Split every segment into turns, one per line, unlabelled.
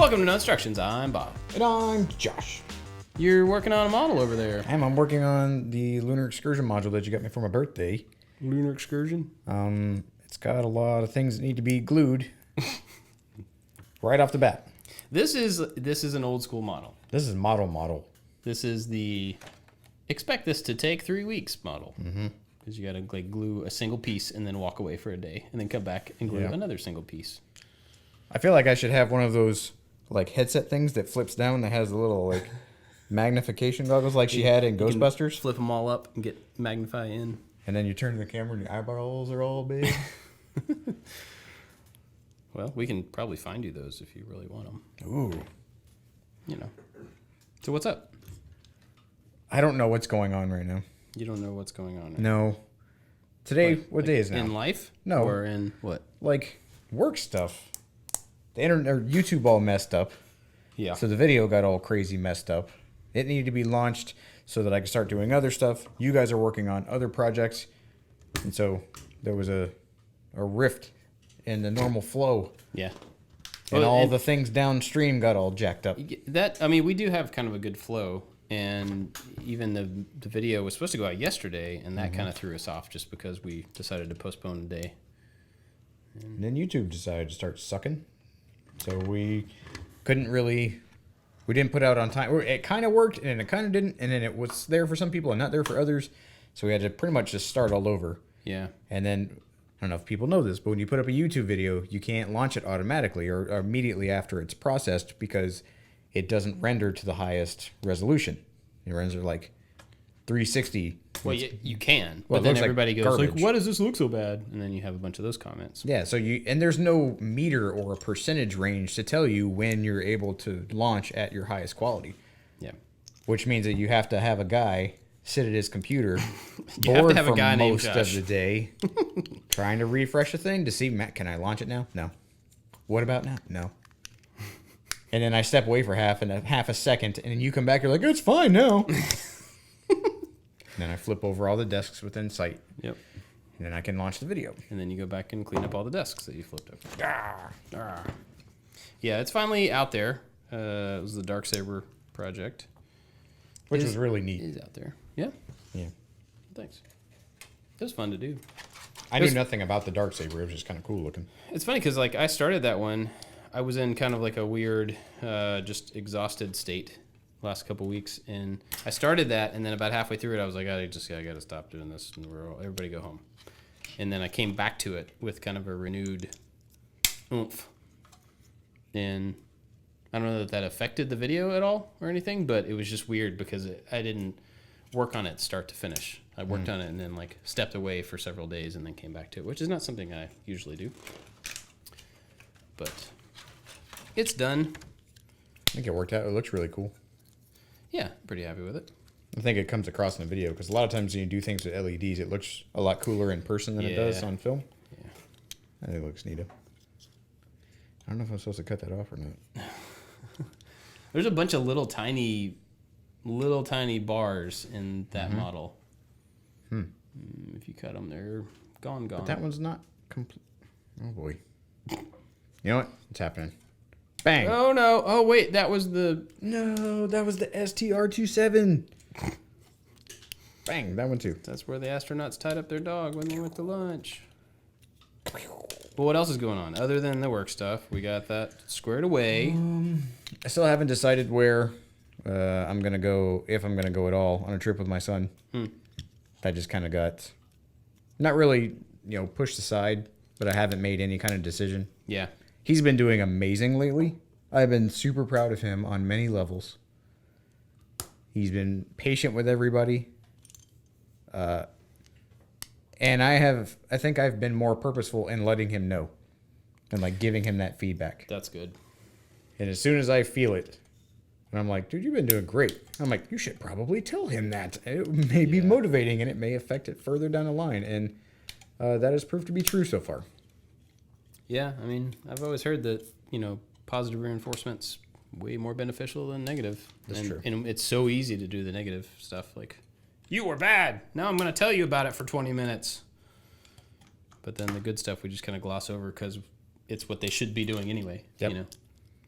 Welcome to No Instructions. I'm Bob.
And I'm Josh.
You're working on a model over there.
I'm working on the Lunar Excursion module that you got me for my birthday.
Lunar Excursion?
It's got a lot of things that need to be glued right off the bat.
This is an old school model.
This is model.
This is the expect this to take 3 weeks model. Because you got to like glue a single piece and then walk away for a day and then come back and glue another single piece.
I feel like I should have one of those like headset things that flips down that has a little like magnification goggles like she had in Ghostbusters.
Flip them all up and get magnify in.
And then you turn the camera and your eyeballs are all big.
Well, we can probably find you those if you really want them.
Ooh.
You know. So what's up?
I don't know what's going on right now.
You don't know what's going on. Right
No. Today,
what
day is now?
In life?
No.
Or in what?
Like work stuff. The internet or YouTube all messed up.
Yeah.
So the video got all crazy messed up. It needed to be launched so that I could start doing other stuff. You guys are working on other projects. And so there was a rift in the normal flow.
Yeah.
And all the things downstream got all jacked up.
We do have kind of a good flow. And even the video was supposed to go out yesterday, and that kind of threw us off just because we decided to postpone a day.
And then YouTube decided to start sucking. So we couldn't really... We didn't put out on time. It kind of worked, and it kind of didn't. And then it was there for some people and not there for others. So we had to pretty much just start all over.
Yeah.
And then, I don't know if people know this, but when you put up a YouTube video, you can't launch it automatically or immediately after it's processed because it doesn't render to the highest resolution. It renders like 360.
Well, you can,
Well,
but then
it looks like
everybody goes
garbage.
like, "Why does this look so bad?" And then you have a bunch of those comments.
Yeah, so and there's no meter or a percentage range to tell you when you're able to launch at your highest quality.
Yeah.
Which means that you have to have a guy sit at his computer
You have to
bored
have a
for
guy named
most
Josh.
of the day trying to refresh a thing to see, Matt, can I launch it now? No. What about now? No. And then I step away for half a second, and then you come back, you're like, it's fine now. Then I flip over all the desks within sight.
Yep.
And then I can launch the video.
And then you go back and clean up all the desks that you flipped over. Yeah, it's finally out there. It was the Darksaber project.
Which was really neat.
It is out there. Yeah.
Yeah.
Thanks. It was fun to do.
I knew nothing about the Darksaber. It was just kind of cool looking.
It's funny because like I started that one. I was in kind of like a weird, just exhausted state last couple weeks, and I started that, and then about halfway through it, I was like, I got to stop doing this, and everybody go home. And then I came back to it with kind of a renewed oomph, and I don't know that affected the video at all or anything, but it was just weird because I didn't work on it start to finish. I worked on it and then like stepped away for several days and then came back to it, which is not something I usually do, but it's done.
I think it worked out. It looks really cool.
Yeah, pretty happy with it.
I think it comes across in the video because a lot of times when you do things with LEDs, it looks a lot cooler in person than it does on film.
Yeah.
I think it looks neato. I don't know if I'm supposed to cut that off or not.
There's a bunch of little tiny bars in that model. If you cut them, they're gone.
But that one's not complete. Oh boy. You know what? It's happening. Bang.
Oh no! Oh wait, that was the
STR-27. Bang, that one too.
That's where the astronauts tied up their dog when they went to lunch. But what else is going on other than the work stuff? We got that squared away.
I still haven't decided where I'm gonna go, if I'm gonna go at all, on a trip with my son. That just kind of got not really, pushed aside, but I haven't made any kind of decision.
Yeah.
He's been doing amazing lately. I've been super proud of him on many levels. He's been patient with everybody. And I think I've been more purposeful in letting him know and like giving him that feedback.
That's good.
And as soon as I feel it, and I'm like, dude, you've been doing great. I'm like, you should probably tell him that. It may be motivating and it may affect it further down the line. And that has proved to be true so far.
Yeah, I mean, I've always heard that, positive reinforcement's way more beneficial than negative.
That's true.
And it's so easy to do the negative stuff. Like, you were bad. Now I'm going to tell you about it for 20 minutes. But then the good stuff we just kind of gloss over because it's what they should be doing anyway.
Yep.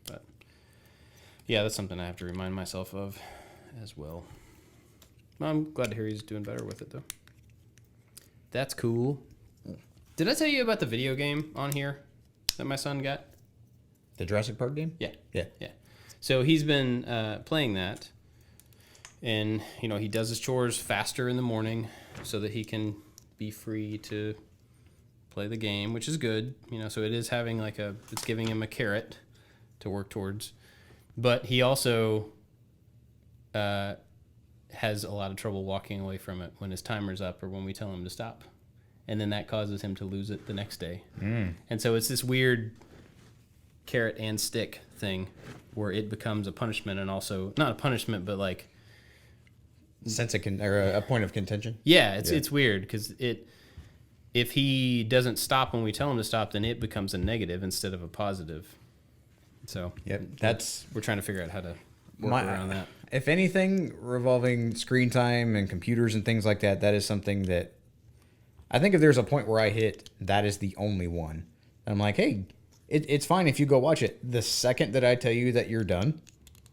But Yeah, that's something I have to remind myself of as well. I'm glad to hear he's doing better with it, though. That's cool. Did I tell you about the video game on here that my son got?
The Jurassic Park game?
Yeah.
Yeah.
Yeah. So he's been playing that, and, you know, he does his chores faster in the morning so that he can be free to play the game, which is good. You know, so it is having like it's giving him a carrot to work towards. But he also has a lot of trouble walking away from it when his timer's up or when we tell him to stop. And then that causes him to lose it the next day. And so it's this weird carrot and stick thing where it becomes a punishment and also, not a punishment, but like...
Sense of a point of contention?
Yeah, it's weird because if he doesn't stop when we tell him to stop, then it becomes a negative instead of a positive. So we're trying to figure out how to work around that.
If anything, revolving screen time and computers and things like that, that is something that I think if there's a point where I hit, that is the only one. And I'm like, hey, it's fine if you go watch it. The second that I tell you that you're done,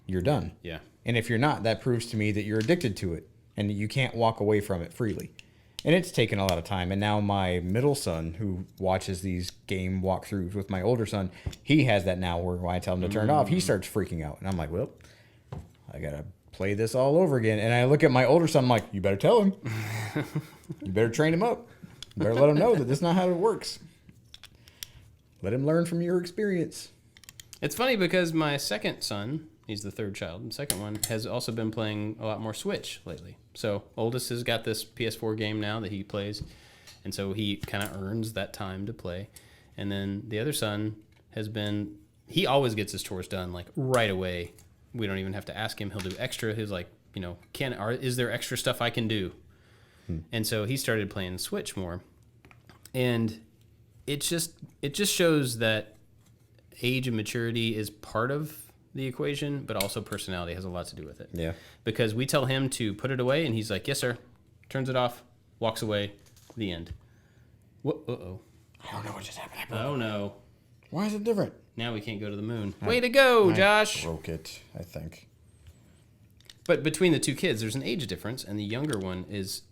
you're done.
Yeah.
And if you're not, that proves to me that you're addicted to it and you can't walk away from it freely. And it's taken a lot of time. And now my middle son, who watches these game walkthroughs with my older son, he has that now where when I tell him to turn it off, he starts freaking out. And I'm like, well, I got to play this all over again. And I look at my older son, I'm like, you better tell him. You better train him up. You better let him know that this is not how it works. Let him learn from your experience.
It's funny because my second son, he's the third child, the second one, has also been playing a lot more Switch lately. So oldest has got this PS4 game now that he plays, and so he kind of earns that time to play. And then the other son he always gets his chores done like right away. We don't even have to ask him. He'll do extra. He's like, you know, is there extra stuff I can do? And so he started playing Switch more. And it just shows that age and maturity is part of the equation, but also personality has a lot to do with it.
Yeah.
Because we tell him to put it away, and he's like, yes, sir. Turns it off, walks away, the end. Uh-oh.
I don't know what just happened.
Oh, no.
Why is it different?
Now we can't go to the moon. Way to go, Josh.
Broke it, I think.
But between the two kids, there's an age difference, and the younger one is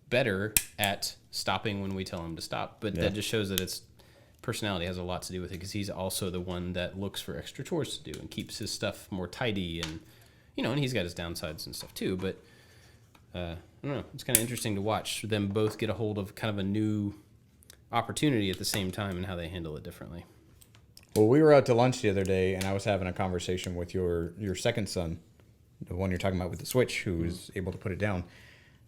better at stopping when we tell him to stop. But that just shows that its personality has a lot to do with it, because he's also the one that looks for extra chores to do and keeps his stuff more tidy, and you know, and he's got his downsides and stuff too. But I don't know, it's kind of interesting to watch them both get a hold of kind of a new opportunity at the same time and how they handle it differently.
Well, we were out to lunch the other day, and I was having a conversation with your second son, the one you're talking about with the Switch, who was able to put it down,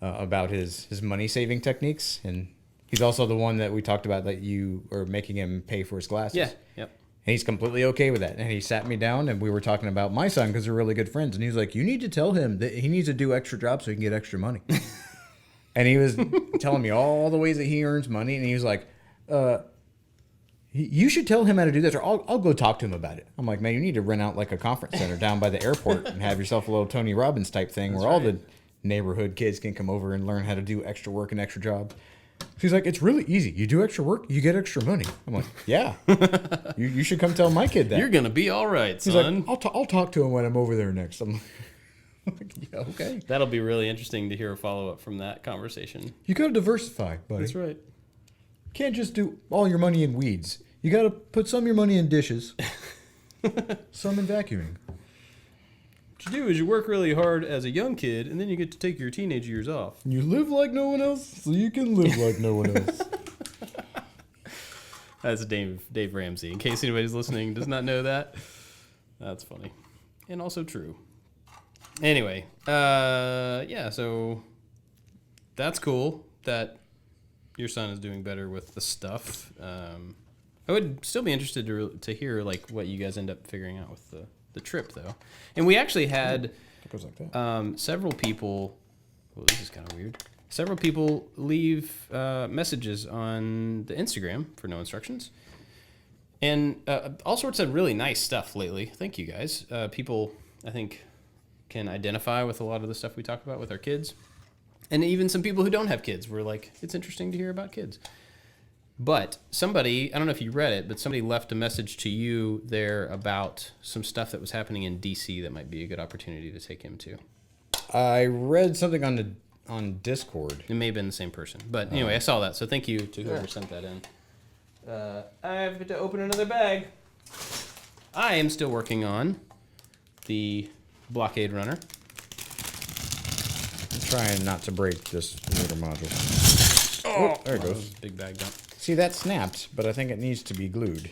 about his money saving techniques. And he's also the one that we talked about that you are making him pay for his glasses.
Yeah. Yep.
And he's completely okay with that. And he sat me down, and we were talking about my son because they're really good friends. And he was like, you need to tell him that he needs to do extra jobs so he can get extra money. And he was telling me all the ways that he earns money. And he was like, you should tell him how to do this, or I'll go talk to him about it. I'm like, man, you need to rent out like a conference center down by the airport and have yourself a little Tony Robbins type thing. That's where all the neighborhood kids can come over and learn how to do extra work and extra jobs. She's like, it's really easy. You do extra work, you get extra money. I'm like, yeah. you should come tell my kid that.
You're going to be all right,
He's
son.
like, I'll talk to him when I'm over there next. I'm like, yeah, okay.
That'll be really interesting to hear a follow-up from that conversation.
You got to diversify, buddy.
That's right.
Can't just do all your money in weeds. You got to put some of your money in dishes, some in vacuuming.
What you do is you work really hard as a young kid, and then you get to take your teenage years off.
You live like no one else, so you can live like no one else.
That's Dave Ramsey. In case anybody's listening does not know that, that's funny. And also true. Anyway, yeah, so that's cool that your son is doing better with the stuff. I would still be interested to hear like what you guys end up figuring out with the trip, though. And we actually had
It goes like that.
several people. Well, this is kind of weird. Several people leave messages on the Instagram for No Instructions, and all sorts of really nice stuff lately. Thank you guys. People, I think, can identify with a lot of the stuff we talk about with our kids, and even some people who don't have kids were like, "It's interesting to hear about kids." But somebody, I don't know if you read it, but somebody left a message to you there about some stuff that was happening in DC that might be a good opportunity to take him to.
I read something on Discord.
It may have been the same person. But anyway, I saw that. So thank you to whoever sent that in. I have to open another bag. I am still working on the blockade runner.
I'm trying not to break this little module. Oh, there it goes.
Big bag dump.
See, that snapped, but I think it needs to be glued.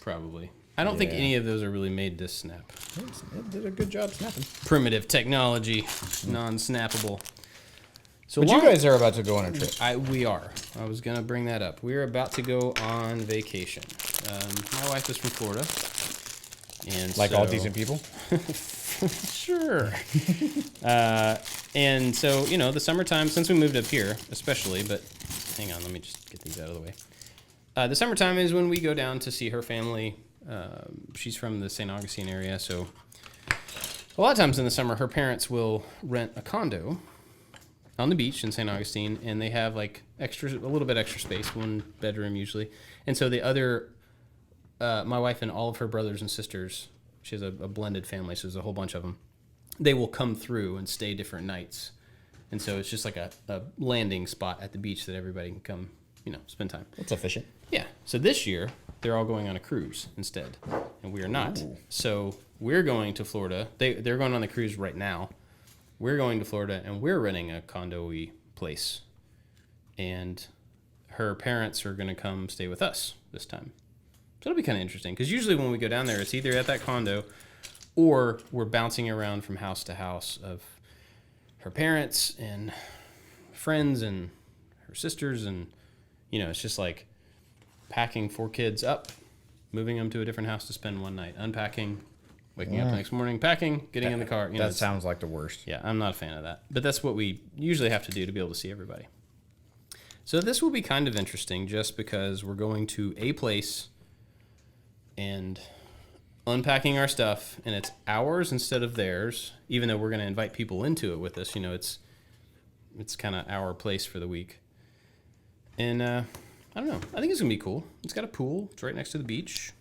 Probably. I don't think any of those are really made to snap.
It did a good job snapping.
Primitive technology, non-snappable. So
But you guys are about to go on a trip.
We are. I was going to bring that up. We're about to go on vacation. My wife is from Florida. And
Like all decent people?
Sure. And so, the summertime, since we moved up here, especially, but hang on, let me just get these out of the way. The summertime is when we go down to see her family. She's from the St. Augustine area, so a lot of times in the summer, her parents will rent a condo on the beach in St. Augustine, and they have a little bit extra space, one bedroom usually. And so the other, my wife and all of her brothers and sisters, she has a blended family, so there's a whole bunch of them. They will come through and stay different nights. And so it's just like a landing spot at the beach that everybody can come, spend time.
That's efficient.
Yeah. So this year, they're all going on a cruise instead, and we are not. Ooh. So we're going to Florida. They're going on the cruise right now. We're going to Florida, and we're renting a condo-y place. And her parents are going to come stay with us this time. So it'll be kind of interesting, because usually when we go down there, it's either at that condo or we're bouncing around from house to house of her parents and friends and her sisters. And, it's just like packing 4 kids up, moving them to a different house to spend one night, unpacking, waking up the next morning, packing, getting in the car.
That sounds like the worst.
Yeah, I'm not a fan of that. But that's what we usually have to do to be able to see everybody. So this will be kind of interesting just because we're going to a place and unpacking our stuff, and it's ours instead of theirs, even though we're going to invite people into it with us. It's kind of our place for the week. And I don't know. I think it's going to be cool. It's got a pool. It's right next to the beach.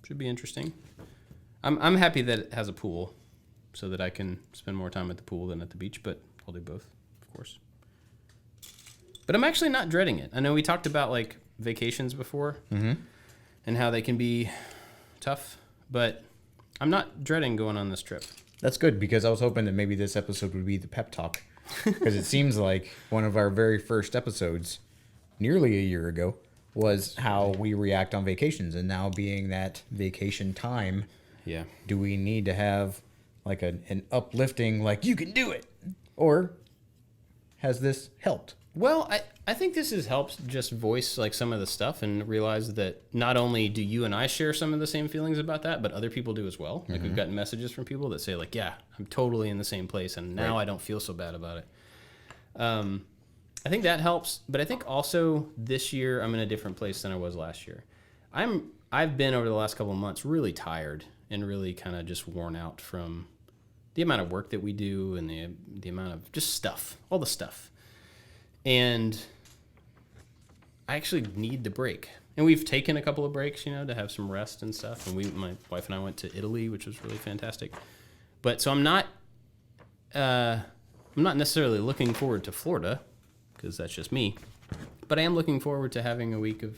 Should be interesting. I'm happy that it has a pool so that I can spend more time at the pool than at the beach, but I'll do both, of course. But I'm actually not dreading it. I know we talked about vacations before and how they can be tough, but I'm not dreading going on this trip.
That's good, because I was hoping that maybe this episode would be the pep talk, because it seems like one of our very first episodes nearly a year ago was how we react on vacations, and now being that vacation time, do we need to have an uplifting you can do it, or has this helped?
Well, I think this has helped just voice some of the stuff and realize that not only do you and I share some of the same feelings about that, but other people do as well. We've gotten messages from people that say yeah, I'm totally in the same place, and now I don't feel so bad about it. I think that helps, but I think also this year I'm in a different place than I was last year. I've been over the last couple of months really tired and really kind of just worn out from the amount of work that we do and the amount of just stuff, all the stuff. And I actually need the break. And we've taken a couple of breaks, to have some rest and stuff. And my wife and I went to Italy, which was really fantastic. But so I'm not necessarily looking forward to Florida, because that's just me. But I am looking forward to having a week of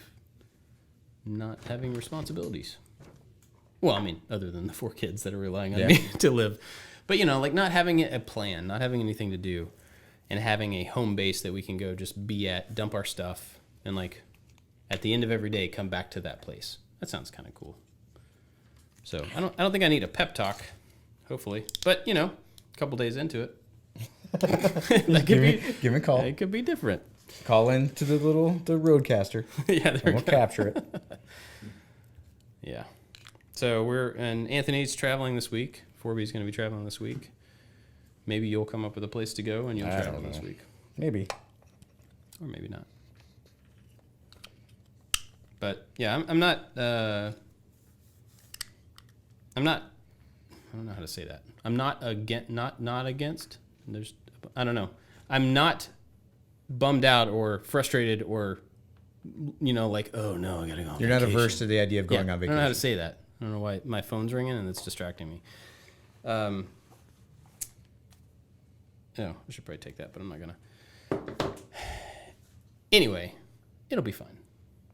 not having responsibilities. Well, other than the 4 kids that are relying on me to live. But, not having a plan, not having anything to do, and having a home base that we can go just be at, dump our stuff, and, at the end of every day, come back to that place. That sounds kind of cool. So I don't think I need a pep talk, hopefully. But, a couple days into it.
Give me a call.
It could be different.
Call in to the roadcaster.
Yeah,
we'll capture it.
Yeah. So and Anthony's traveling this week. Forby's going to be traveling this week. Maybe you'll come up with a place to go and you'll travel this week.
Maybe.
Or maybe not. But yeah, I'm not. I don't know how to say that. I'm not against. Not against. I don't know. I'm not bummed out or frustrated or like, oh no, I gotta go on
You're
vacation.
not averse to the idea of going on
I
vacation.
don't know how to say that. I don't know why my phone's ringing and it's distracting me. I should probably take that, but I'm not gonna. Anyway, it'll be fine.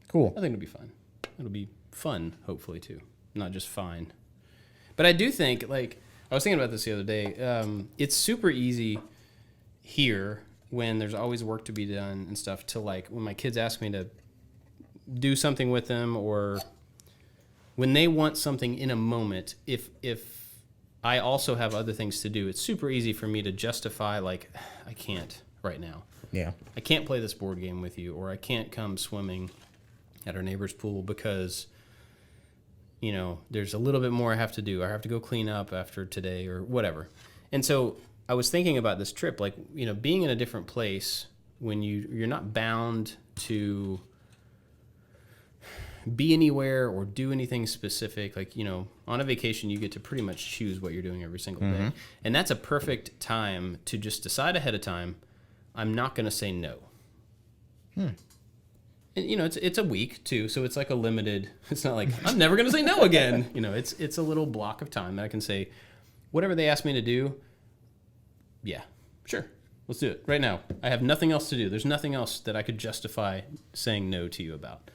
Cool.
I think it'll be fine. It'll be fun, hopefully, too. Not just fine. But I do think, like, I was thinking about this the other day. It's super easy here when there's always work to be done and stuff to, like, when my kids ask me to do something with them or when they want something in a moment, if I also have other things to do, it's super easy for me to justify, like, I can't right now.
Yeah.
I can't play this board game with you, or I can't come swimming at our neighbor's pool because, there's a little bit more I have to do. I have to go clean up after today or whatever. And so I was thinking about this trip, like, being in a different place when you're not bound to be anywhere or do anything specific. Like, on a vacation, you get to pretty much choose what you're doing every single day. And that's a perfect time to just decide ahead of time, I'm not going to say no. And, it's a week too, so it's like a limited. It's not like I'm never going to say no again. It's a little block of time that I can say, whatever they ask me to do. Yeah, sure, let's do it right now. I have nothing else to do. There's nothing else that I could justify saying no to you about.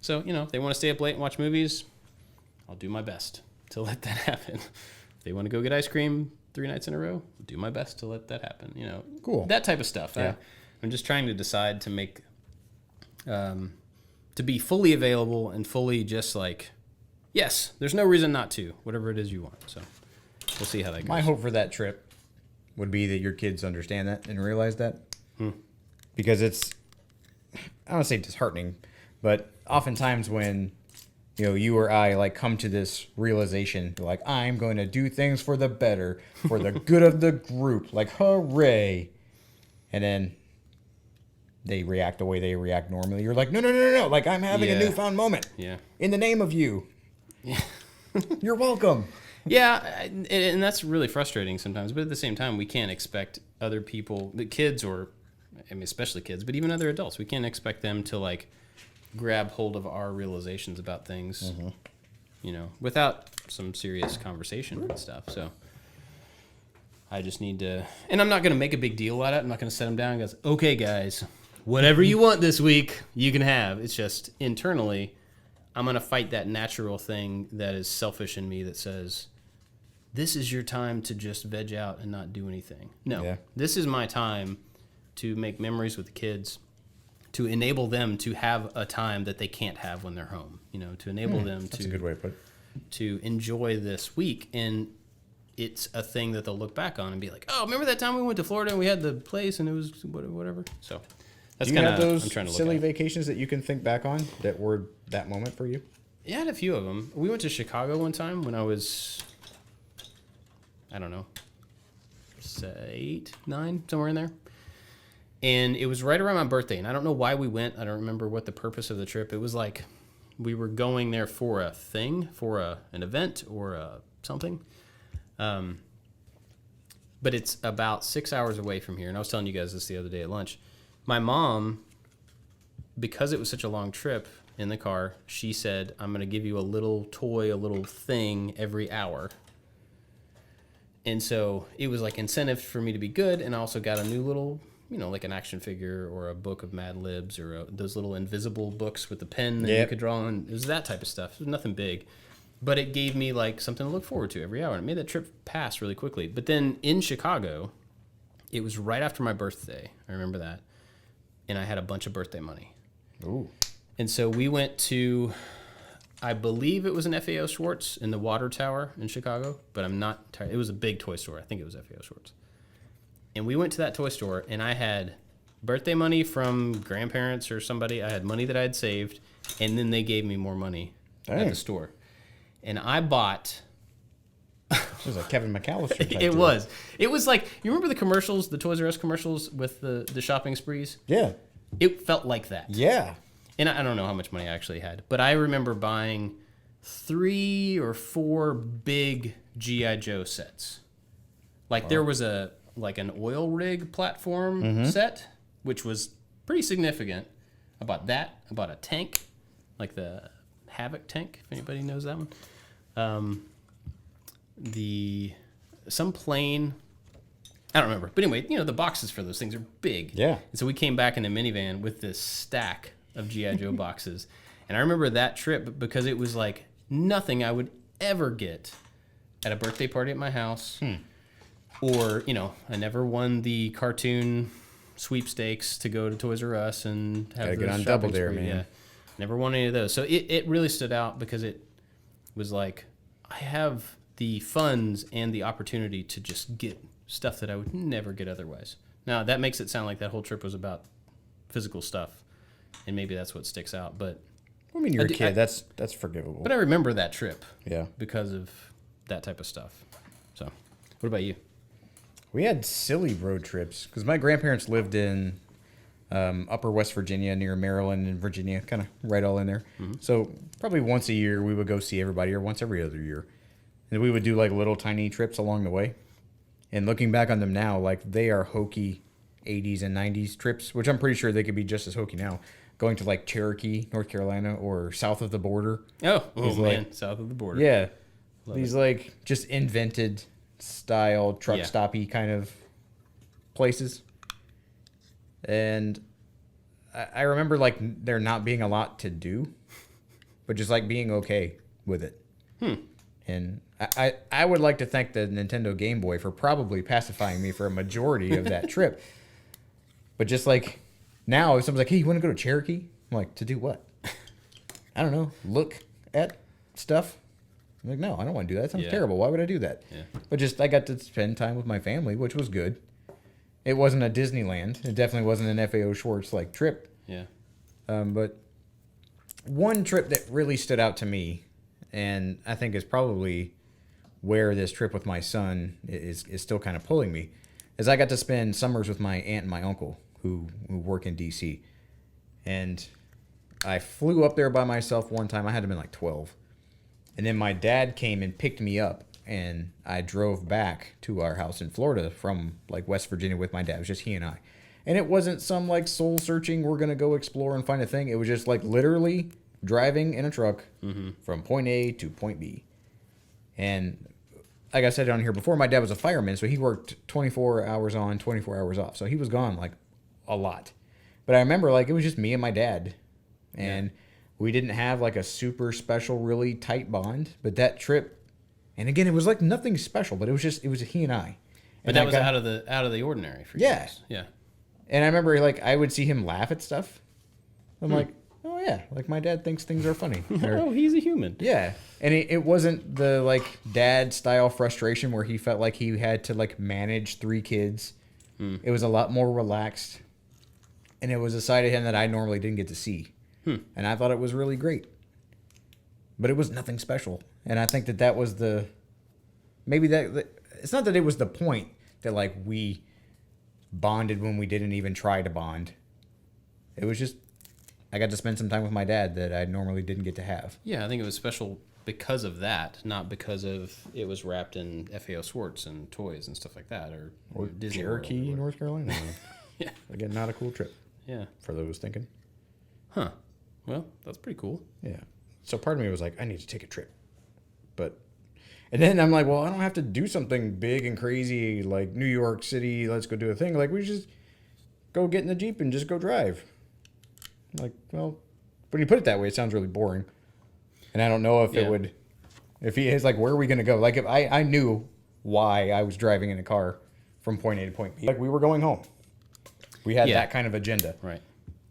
So if they want to stay up late and watch movies, I'll do my best to let that happen. If they want to go get ice cream 3 nights in a row, I'll do my best to let that happen.
Cool.
That type of stuff.
Yeah.
I'm just trying to decide to make, to be fully available and fully just like, yes, there's no reason not to, whatever it is you want. So we'll see how that goes.
My hope for that trip would be that your kids understand that and realize that. Because it's, I don't want to say disheartening, but oftentimes when you or I like come to this realization, like, I'm going to do things for the better, for the good of the group, like, hooray. And then they react the way they react normally. You're like, no. Like, I'm having a newfound moment.
Yeah.
In the name of you.
Yeah.
You're welcome.
Yeah, and that's really frustrating sometimes. But at the same time, we can't expect other people, the kids especially kids, but even other adults, we can't expect them to, like, grab hold of our realizations about things, without some serious conversation and stuff. So I just need to, and I'm not going to make a big deal out of it. I'm not going to set them down and go, okay, guys, whatever you want this week, you can have. It's just internally, I'm going to fight that natural thing that is selfish in me that says, this is your time to just veg out and not do anything. No, This is my time to make memories with the kids, to enable them to have a time that they can't have when they're home, to enable them
That's a good way to put it.
To enjoy this week. And it's a thing that they'll look back on and be like, oh, remember that time we went to Florida and we had the place and it was whatever. So that's kind of,
those
I'm trying to look
silly
at.
vacations that you can think back on that were that moment for you?
Yeah, I had a few of them. We went to Chicago one time when I was, I don't know, 8, 9, somewhere in there. And it was right around my birthday, and I don't know why we went. I don't remember what the purpose of the trip. It was like we were going there for a thing, for an event or something. But it's about 6 hours away from here. And I was telling you guys this the other day at lunch. My mom, because it was such a long trip in the car, she said, I'm going to give you a little toy, a little thing every hour. And so it was like incentive for me to be good, and I also got a new little, like an action figure or a book of Mad Libs or those little invisible books with the pen that you could draw on. It was that type of stuff. It was nothing big. But it gave me like something to look forward to every hour. And it made that trip pass really quickly. But then in Chicago, it was right after my birthday. I remember that. And I had a bunch of birthday money.
Ooh.
And so we went to, I believe it was an FAO Schwartz in the Water Tower in Chicago. But I'm not tired. It was a big toy store. I think it was FAO Schwartz. And we went to that toy store, and I had birthday money from grandparents or somebody. I had money that I had saved, and then they gave me more money at the store. And I bought...
It was like Kevin McAllister type
It was. It was like, you remember the commercials, the Toys R Us commercials with the shopping sprees?
Yeah.
It felt like that.
Yeah.
And I don't know how much money I actually had, but I remember buying 3 or 4 big G.I. Joe sets. Like there was an oil rig platform set, which was pretty significant. I bought that. I bought a tank, like the Havoc tank, if anybody knows that one. Some plane, I don't remember. But anyway, the boxes for those things are big.
Yeah.
And so we came back in a minivan with this stack of G.I. Joe boxes. And I remember that trip because it was like nothing I would ever get at a birthday party at my house. Or, I never won the cartoon sweepstakes to go to Toys R Us and have
Gotta get on
shopping
Double Dare,
spree.
man.
Yeah. Never won any of those. So it really stood out because it was like, I have the funds and the opportunity to just get stuff that I would never get otherwise. Now, that makes it sound like that whole trip was about physical stuff, and maybe that's what sticks out. But
I mean, you're a kid. That's forgivable.
But I remember that trip.
Yeah.
Because of that type of stuff. So, what about you?
We had silly road trips because my grandparents lived in upper West Virginia near Maryland and Virginia, kind of right all in there. Mm-hmm. So probably once a year we would go see everybody, or once every other year. And we would do like little tiny trips along the way. And looking back on them now, like they are hokey 80s and 90s trips, which I'm pretty sure they could be just as hokey now. Going to like Cherokee, North Carolina, or south of the border.
Oh man,
like,
south of the border.
Yeah.
Love
these
it.
like just invented style truck stoppy kind of places. And I remember like there not being a lot to do, but just like being okay with it. And I would like to thank the Nintendo Game Boy for probably pacifying me for a majority of that trip. But just like now, if someone's like, hey, you want to go to Cherokee? I'm like, to do what? I don't know. Look at stuff. I'm like, no, I don't want to do that. That sounds terrible. Why would I do that?
Yeah.
But just I got to spend time with my family, which was good. It wasn't a Disneyland. It definitely wasn't an FAO Schwartz like trip.
Yeah.
But one trip that really stood out to me, and I think is probably where this trip with my son is still kind of pulling me, is I got to spend summers with my aunt and my uncle who work in D.C. And I flew up there by myself one time. I had to been like 12. And then my dad came and picked me up, and I drove back to our house in Florida from like West Virginia with my dad. It was just he and I. And it wasn't some like soul searching, we're going to go explore and find a thing. It was just like literally driving in a truck from point A to point B. And like I said on here before, my dad was a fireman, so he worked 24 hours on, 24 hours off. So he was gone like a lot. But I remember like it was just me and my dad. And we didn't have like a super special, really tight bond. But that trip, and again, it was like nothing special, but it was he and I.
But that was out of the ordinary for you guys. Yeah.
And I remember like I would see him laugh at stuff. I'm like, oh yeah, like my dad thinks things are funny.
Oh, he's a human.
Yeah. And it wasn't the like dad style frustration where he felt like he had to like manage 3 kids. It was a lot more relaxed. And it was a side of him that I normally didn't get to see. And I thought it was really great. But it was nothing special. And I think that was it's not that it was the point that like we bonded when we didn't even try to bond. It was just I got to spend some time with my dad that I normally didn't get to have.
Yeah, I think it was special because of that, not because of it was wrapped in FAO Schwartz and toys and stuff like that, or Disney
Cherokee,
World,
North Carolina.
Yeah.
Again, not a cool trip.
Yeah.
For those thinking.
Huh. Well, that's pretty cool.
Yeah. So part of me was like, I need to take a trip. And then I'm like, well, I don't have to do something big and crazy like New York City. Let's go do a thing. Like we just go get in the Jeep and just go drive. Like, well, when you put it that way, it sounds really boring. And I don't know if it would, if he is like, where are we going to go? Like if I knew why I was driving in a car from point A to point B. Like we were going home. We had that kind of agenda.
Right.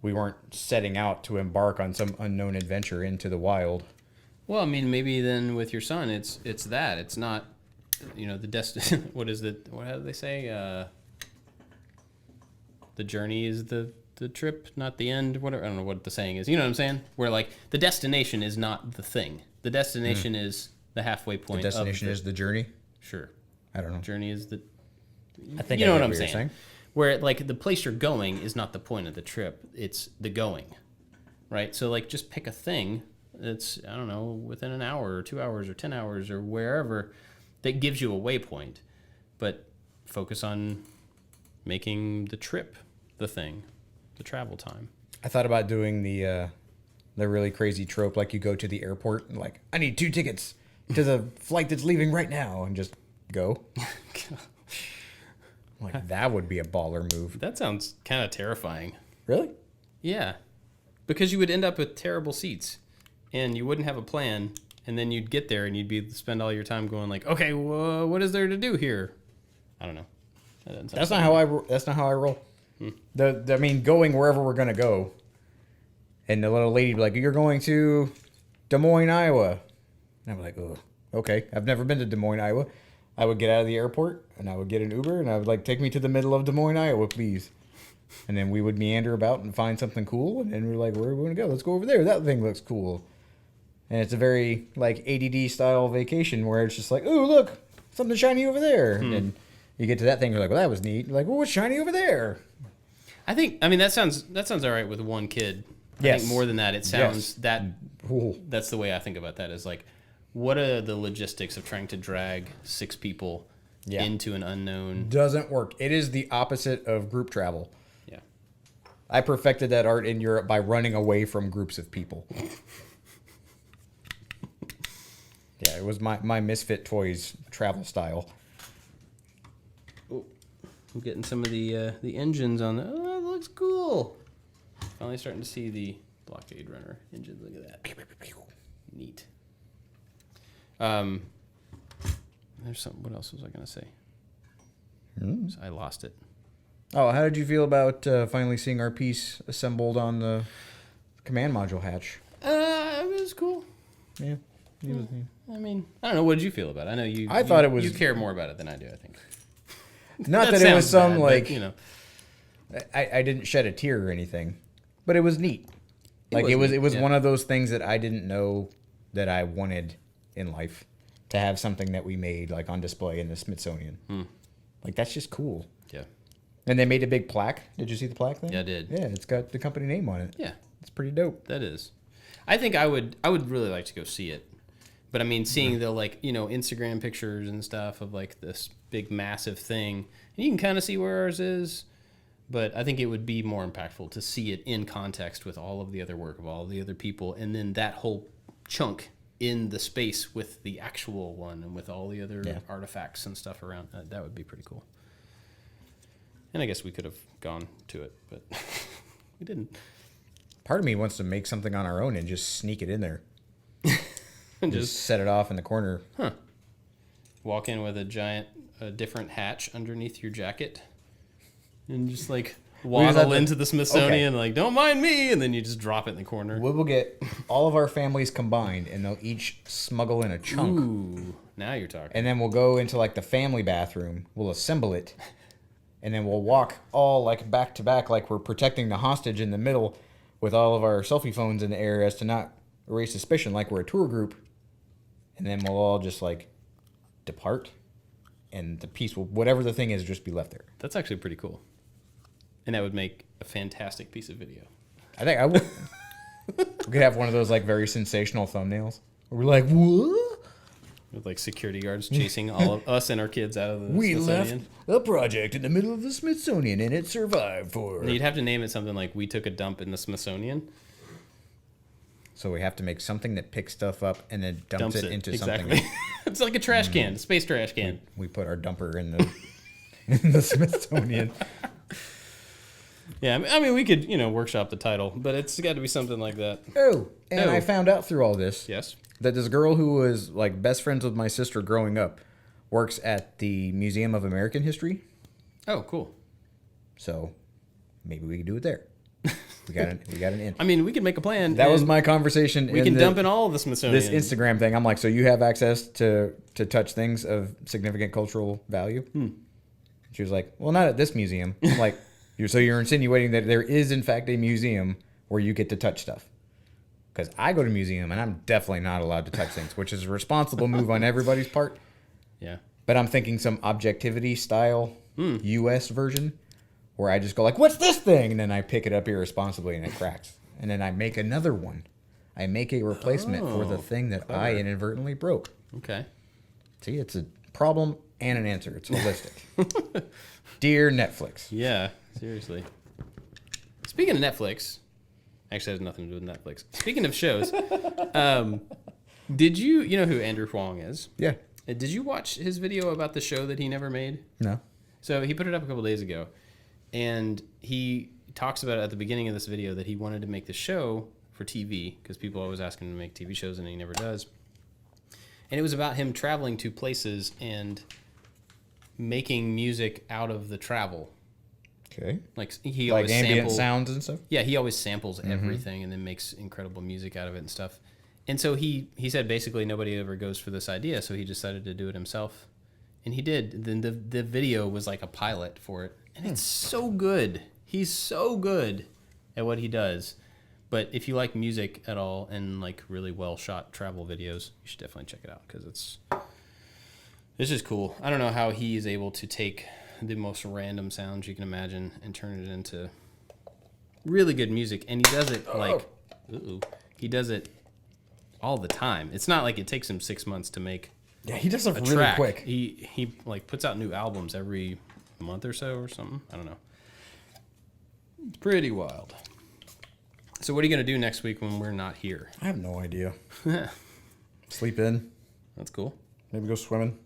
We weren't setting out to embark on some unknown adventure into the wild.
Well, I mean, maybe then with your son, it's that. It's not, the what do they say? The journey is the trip, not the end. Whatever. I don't know what the saying is. You know what I'm saying? Where like the destination is not the thing. The destination is the halfway point.
The destination is the journey?
Sure.
I don't know.
Journey is the...
I think
you know what I'm
you're
saying. Where like the place you're going is not the point of the trip. It's the going. Right? So like just pick a thing that's, I don't know, within an hour or 2 hours or 10 hours or wherever that gives you a waypoint. But focus on making the trip the thing, the travel time.
I thought about doing the really crazy trope, like you go to the airport and like, I need 2 tickets to the flight that's leaving right now, and just go. Like, that would be a baller move.
That sounds kind of terrifying.
Really?
Yeah. Because you would end up with terrible seats, and you wouldn't have a plan, and then you'd get there and you'd spend all your time going like, okay, what is there to do here? I don't know.
That's not how I roll. I mean, going wherever we're gonna go, and the little lady would be like, "You're going to Des Moines, Iowa," and I'm like, "Oh, okay. I've never been to Des Moines, Iowa." I would get out of the airport and I would get an Uber and I would like, take me to the middle of Des Moines, Iowa, please. And then we would meander about and find something cool, and then we're like, "Where are we gonna go? Let's go over there. That thing looks cool." And it's a very like ADD style vacation where it's just like, "Oh, look, something shiny over there," and then you get to that thing, you're like, "Well, that was neat." You're like, "Well, what's shiny over there?"
I mean, that sounds all right with one kid. I think more than that, it sounds that's the way I think about that, is like, what are the logistics of trying to drag 6 people into an unknown?
Doesn't work. It is the opposite of group travel.
Yeah.
I perfected that art in Europe by running away from groups of people. Yeah, it was my Misfit Toys travel style.
Oh, I'm getting some of the engines on the. Oh, that looks cool. Finally starting to see the Blockade Runner engines. Look at that. Neat. There's something. What else was I gonna say? I lost it.
Oh, how did you feel about finally seeing our piece assembled on the command module hatch?
It was cool.
Yeah.
I mean, I don't know. What did you feel about it? I know you.
I thought it was.
You care more about it than I do, I think.
Not that it was some
bad,
like,
but, you know.
I didn't shed a tear or anything, but it was neat. Like it was one of those things that I didn't know that I wanted in life, to have something that we made like on display in the Smithsonian. Like, that's just cool.
Yeah.
And they made a big plaque. Did you see the plaque thing?
Yeah, I did.
Yeah, it's got the company name on it.
Yeah,
it's pretty dope.
That is. I think I would really like to go see it. But I mean, seeing the like, Instagram pictures and stuff of like this big massive thing, and you can kind of see where ours is, but I think it would be more impactful to see it in context with all of the other work of all the other people, and then that whole chunk in the space with the actual one and with all the other artifacts and stuff around. That would be pretty cool. And I guess we could have gone to it, but we didn't.
Part of me wants to make something on our own and just sneak it in there. And just set it off in the corner.
Huh. Walk in with a different hatch underneath your jacket. And just like waddle into the Smithsonian, like, "Don't mind me," and then you just drop it in the corner.
We will get all of our families combined, and they'll each smuggle in a chunk.
Ooh, now you're talking.
And then we'll go into like the family bathroom. We'll assemble it, and then we'll walk all like back to back, like we're protecting the hostage in the middle, with all of our selfie phones in the air as to not raise suspicion, like we're a tour group. And then we'll all just like depart, and the piece will, whatever the thing is, just be left there.
That's actually pretty cool. And that would make a fantastic piece of video.
I think I would. We could have one of those like very sensational thumbnails where we're like, "What?"
With like security guards chasing all of us and our kids out of the
We
Smithsonian.
left a project in the middle of the Smithsonian, and it survived for.
And you'd have to name it something like "We Took a Dump in the Smithsonian."
So we have to make something that picks stuff up and then dumps it into something.
It's like a trash can, a space trash can.
We put our dumper in the in the Smithsonian.
Yeah, I mean, we could, workshop the title, but it's got to be something like that.
Oh, and I found out through all this
Yes.
that this girl who was like best friends with my sister growing up works at the Museum of American History.
Oh, cool.
So maybe we could do it there. We got an in.
I mean, we could make a plan.
That was my conversation.
We can dump in all of the Smithsonian.
This Instagram thing. I'm like, so you have access to touch things of significant cultural value? She was like, well, not at this museum. I'm like, you're insinuating that there is in fact a museum where you get to touch stuff? Because I go to museum and I'm definitely not allowed to touch things, which is a responsible move on everybody's part.
Yeah.
But I'm thinking some objectivity style U.S. version, where I just go like, "What's this thing?" And then I pick it up irresponsibly and it cracks. And then I make another one. I make a replacement for the thing that I inadvertently broke.
Okay.
See, it's a problem and an answer. It's holistic. Dear Netflix.
Yeah, seriously. Speaking of Netflix, Actually, has nothing to do with Netflix. Speaking of shows, did you know who Andrew Huang is?
Yeah.
Did you watch his video about the show that he never made?
No.
So he put it up a couple days ago, and he talks about it at the beginning of this video that he wanted to make the show for TV because people always ask him to make TV shows and he never does. And it was about him traveling to places and making music out of the travel.
Okay.
Like he
Like
always
ambient sounds and stuff?
Yeah, he always samples everything and then makes incredible music out of it and stuff. And so he said basically nobody ever goes for this idea, so he decided to do it himself. And he did. Then the video was like a pilot for it. And it's so good. He's so good at what he does. But if you like music at all and like really well shot travel videos, you should definitely check it out because it's just cool. I don't know how he is able to take the most random sounds you can imagine and turn it into really good music. And he does it he does it all the time. It's not like it takes him 6 months to make
Yeah, he does it
a
really
track.
quick.
He like puts out new albums every month or so or something. I don't know. It's pretty wild. So what are you going to do next week when we're not here?
I have no idea. Sleep in.
That's cool.
Maybe go swimming.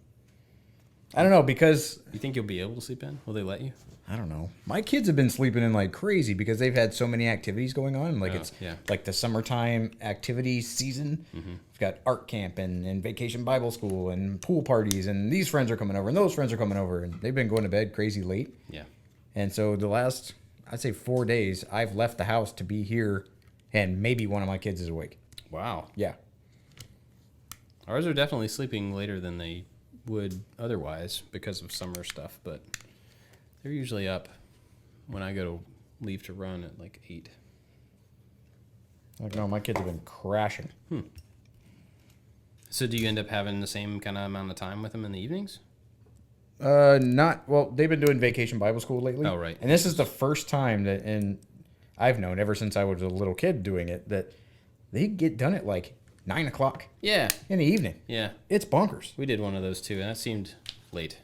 I don't know because
You think you'll be able to sleep in? Will they let you?
I don't know. My kids have been sleeping in like crazy because they've had so many activities going on. Like it's like the summertime activity season. We've got art camp and vacation Bible school and pool parties and these friends are coming over and those friends are coming over and they've been going to bed crazy late.
Yeah.
And so the last, I'd say 4 days, I've left the house to be here and maybe one of my kids is awake.
Wow.
Yeah.
Ours are definitely sleeping later than they would otherwise because of summer stuff, but they're usually up when I go to leave to run at like 8.
Like, no, my kids have been crashing.
So do you end up having the same kind of amount of time with them in the evenings?
Well, they've been doing vacation Bible school lately.
Oh, right.
And this is the first time that, and I've known ever since I was a little kid doing it, that they get done at like 9 o'clock
Yeah.
in the evening.
Yeah.
It's bonkers.
We did one of those too, and that seemed late.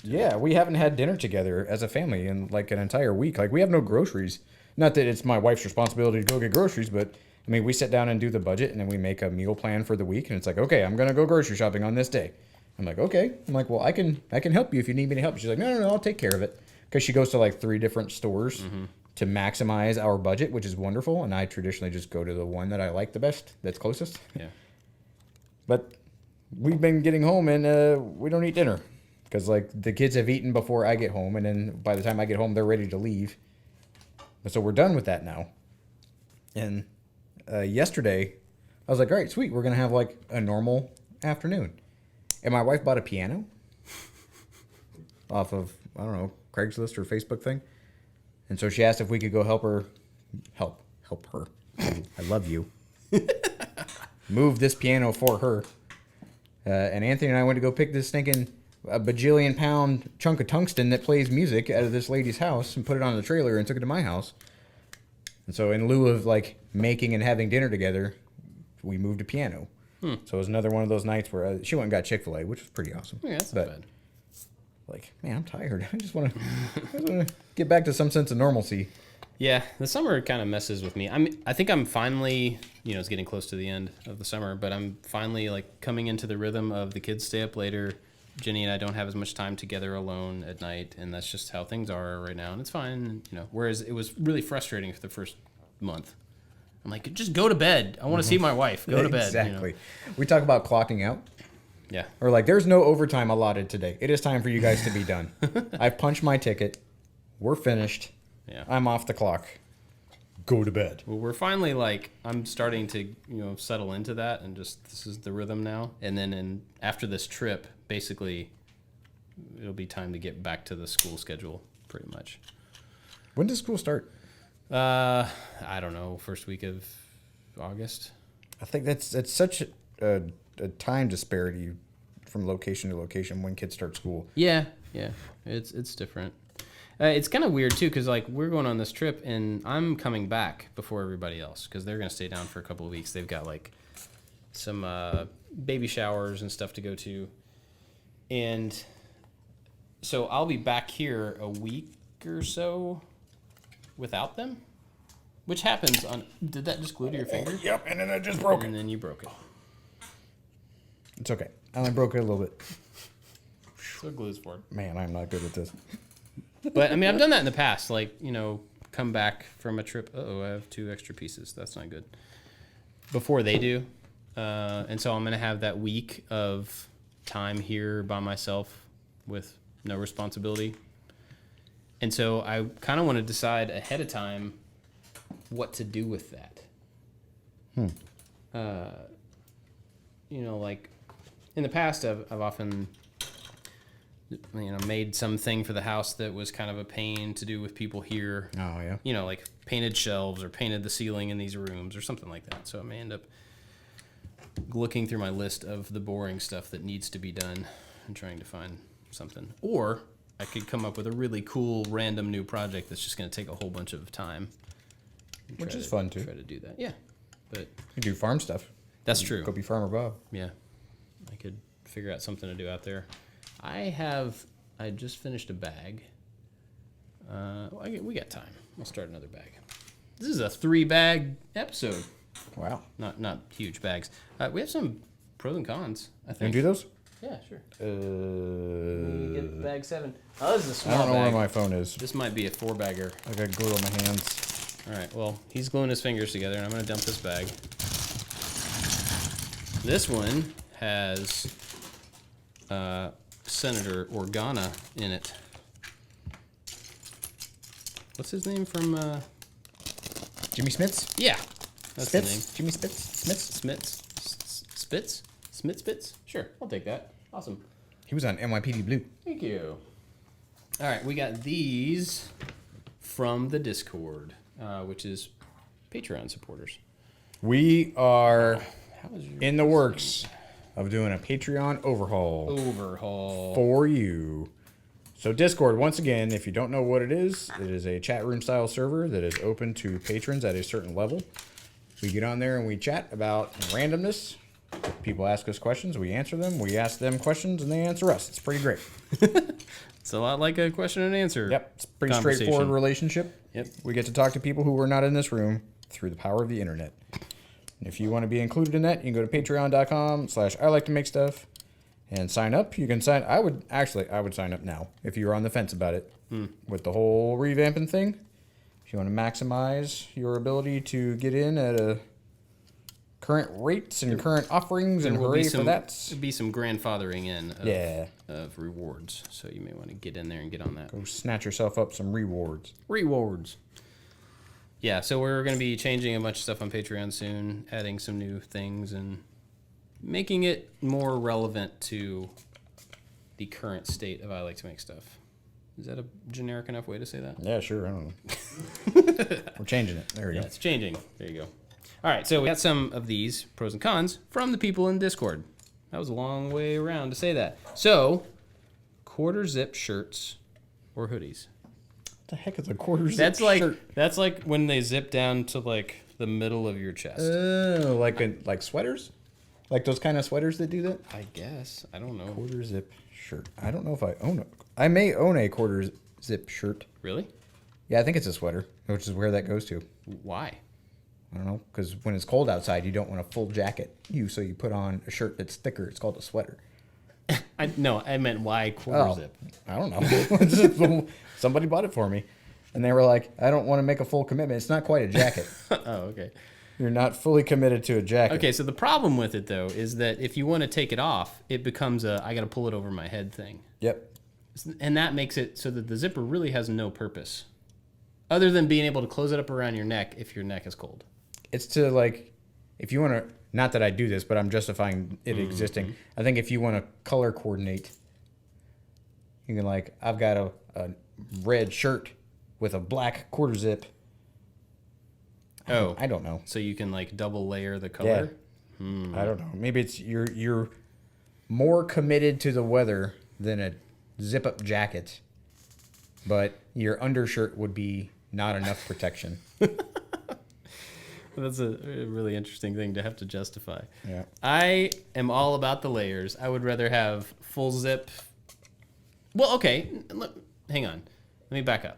Yeah, we haven't had dinner together as a family in like an entire week. Like, we have no groceries. Not that it's my wife's responsibility to go get groceries, but I mean, we sit down and do the budget and then we make a meal plan for the week. And it's like, okay, I'm going to go grocery shopping on this day. I'm like, okay. I'm like, well, I can help you if you need me to help. She's like, no, I'll take care of it. Because she goes to like 3 different stores to maximize our budget, which is wonderful. And I traditionally just go to the one that I like the best, that's closest.
Yeah.
But we've been getting home and we don't eat dinner. Because like the kids have eaten before I get home. And then by the time I get home, they're ready to leave. So we're done with that now. And yesterday, I was like, all right, sweet. We're going to have like a normal afternoon. And my wife bought a piano off of, I don't know, Craigslist or Facebook thing. And so she asked if we could go help her. I love you. Move this piano for her. And Anthony and I went to go pick this stinking a bajillion pound chunk of tungsten that plays music out of this lady's house and put it on the trailer and took it to my house. And so in lieu of like making and having dinner together, we moved a piano. So it was another one of those nights where she went and got Chick-fil-A, which was pretty awesome.
Yeah, that's not bad.
Like, man, I'm tired. I just want to get back to some sense of normalcy.
Yeah, the summer kind of messes with me. I think I'm finally, it's getting close to the end of the summer, but I'm finally like coming into the rhythm of the kids stay up later. Jenny and I don't have as much time together alone at night, and that's just how things are right now, and it's fine. Whereas it was really frustrating for the first month. I'm like, just go to bed. I want to see my wife. Go to bed.
Exactly. We talk about clocking out.
Yeah.
Or like, there's no overtime allotted today. It is time for you guys to be done. I've punched my ticket. We're finished.
Yeah.
I'm off the clock. Go to bed.
Well, we're finally like, I'm starting to, settle into that, and just this is the rhythm now. And then after this trip, basically, it'll be time to get back to the school schedule, pretty much.
When does school start?
I don't know, first week of August.
I think it's such a time disparity from location to location when kids start school.
Yeah, it's different. It's kind of weird too, because like we're going on this trip and I'm coming back before everybody else because they're gonna stay down for a couple of weeks. They've got like some baby showers and stuff to go to, and so I'll be back here a week or so without them. Which happens on... Did that just glue to your finger?
Yep, and then I just broke
And
it.
then you broke it.
It's okay. I only broke it a little bit.
So glue's for.
Man, I'm not good at this.
But, I mean, I've done that in the past. Like, you know, come back from a trip. Uh-oh, I have 2 extra pieces. That's not good. Before they do. And so I'm going to have that week of time here by myself with no responsibility. And so I kind of want to decide ahead of time what to do with that. You know, like in the past, I've often, you know, made something for the house that was kind of a pain to do with people here.
Oh, yeah.
You know, like painted shelves or painted the ceiling in these rooms or something like that. So I may end up looking through my list of the boring stuff that needs to be done and trying to find something. Or I could come up with a really cool random new project that's just going to take a whole bunch of time.
Which is fun, too.
Try to do that. Yeah. But
You do farm stuff.
that's true.
Go be Farmer Bob.
Yeah. I could figure out something to do out there. I just finished a bag. We got time. I'll start another bag. This is a 3-bag episode.
Wow.
Not huge bags. We have some pros and cons, I
Can
think.
you do those?
Yeah, sure. Get bag 7. Oh, this is a small
I don't know
bag.
where my phone is.
This might be a 4-bagger.
I got glue on my hands.
All right, well, he's gluing his fingers together, and I'm going to dump this bag. This one has Senator Organa in it. What's his name from...
Jimmy Smits?
Yeah, that's the name.
Spitz? Jimmy Spitz? Smits?
Spitz? Spitz? Sure, I'll take that. Awesome.
He was on NYPD Blue.
Thank you. All right, we got these from the Discord, which is Patreon supporters.
We are
How is your
in the works of doing a Patreon overhaul
overhaul?
for you. So Discord, once again, if you don't know what it is a chat room style server that is open to patrons at a certain level. We get on there and we chat about randomness. People ask us questions, we answer them. We ask them questions and they answer us. It's pretty great.
It's a lot like a question and answer.
Yep, it's a pretty
conversation.
straightforward relationship.
Yep.
We get to talk to people who are not in this room through the power of the internet. And if you want to be included in that, you can go to patreon.com/I like to make stuff and sign up. You can sign. I would sign up now if you were on the fence about it with the whole revamping thing. If you want to maximize your ability to get in at a current rates and current offerings, and hooray for that.
There'll be some grandfathering in of,
Yeah.
of rewards, so you may want to get in there and get on that.
Go snatch yourself up some rewards.
Rewards. Yeah, so we're going to be changing a bunch of stuff on Patreon soon, adding some new things and making it more relevant to the current state of I Like to Make Stuff. Is that a generic enough way to say that?
Yeah, sure. I don't know. We're changing it. There we
Yeah,
go.
it's changing. There you go. All right, so we got some of these pros and cons from the people in Discord. That was a long way around to say that. So, quarter zip shirts or hoodies.
What the heck is a quarter zip
That's like
shirt?
that's like when they zip down to like the middle of your chest.
Oh, like sweaters? Like those kind of sweaters that do that?
I guess. I don't know.
Quarter zip shirt. I don't know if I own it. I may own a quarter zip shirt.
Really?
Yeah, I think it's a sweater, which is where that goes to.
Why?
I don't know, because when it's cold outside, you don't want a full jacket. So you put on a shirt that's thicker. It's called a sweater.
I meant why quarter zip.
I don't know. Somebody bought it for me. And they were like, I don't want to make a full commitment. It's not quite a jacket.
Oh, okay.
You're not fully committed to a jacket.
Okay, so the problem with it though is that if you want to take it off, it becomes a I got to pull it over my head thing.
Yep.
And that makes it so that the zipper really has no purpose other than being able to close it up around your neck if your neck is cold.
It's to like, if you want to, not that I do this, but I'm justifying it existing. I think if you want to color coordinate, you can like, I've got a red shirt with a black quarter zip.
Oh,
I don't know.
so you can like double layer the color?
I don't know. Maybe it's you're more committed to the weather than a zip up jacket, but your undershirt would be not enough protection.
That's a really interesting thing to have to justify.
Yeah.
I am all about the layers. I would rather have full zip. Well, okay. Hang on. Let me back up.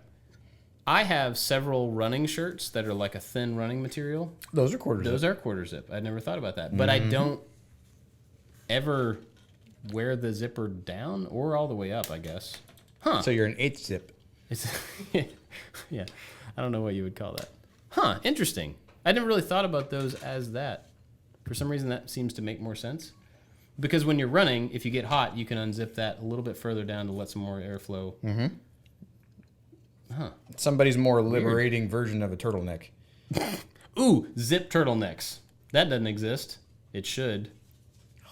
I have several running shirts that are like a thin running material.
Those are quarter zip.
Those are quarter zip. I'd never thought about that. But I don't ever wear the zipper down or all the way up, I guess. Huh.
So you're an 8th zip.
It's, yeah. I don't know what you would call that. Huh. Interesting. I never really thought about those as that. For some reason, that seems to make more sense. Because when you're running, if you get hot, you can unzip that a little bit further down to let some more airflow.
Mm-hmm.
Huh.
Somebody's more liberating version of a turtleneck.
Ooh, zip turtlenecks. That doesn't exist. It should.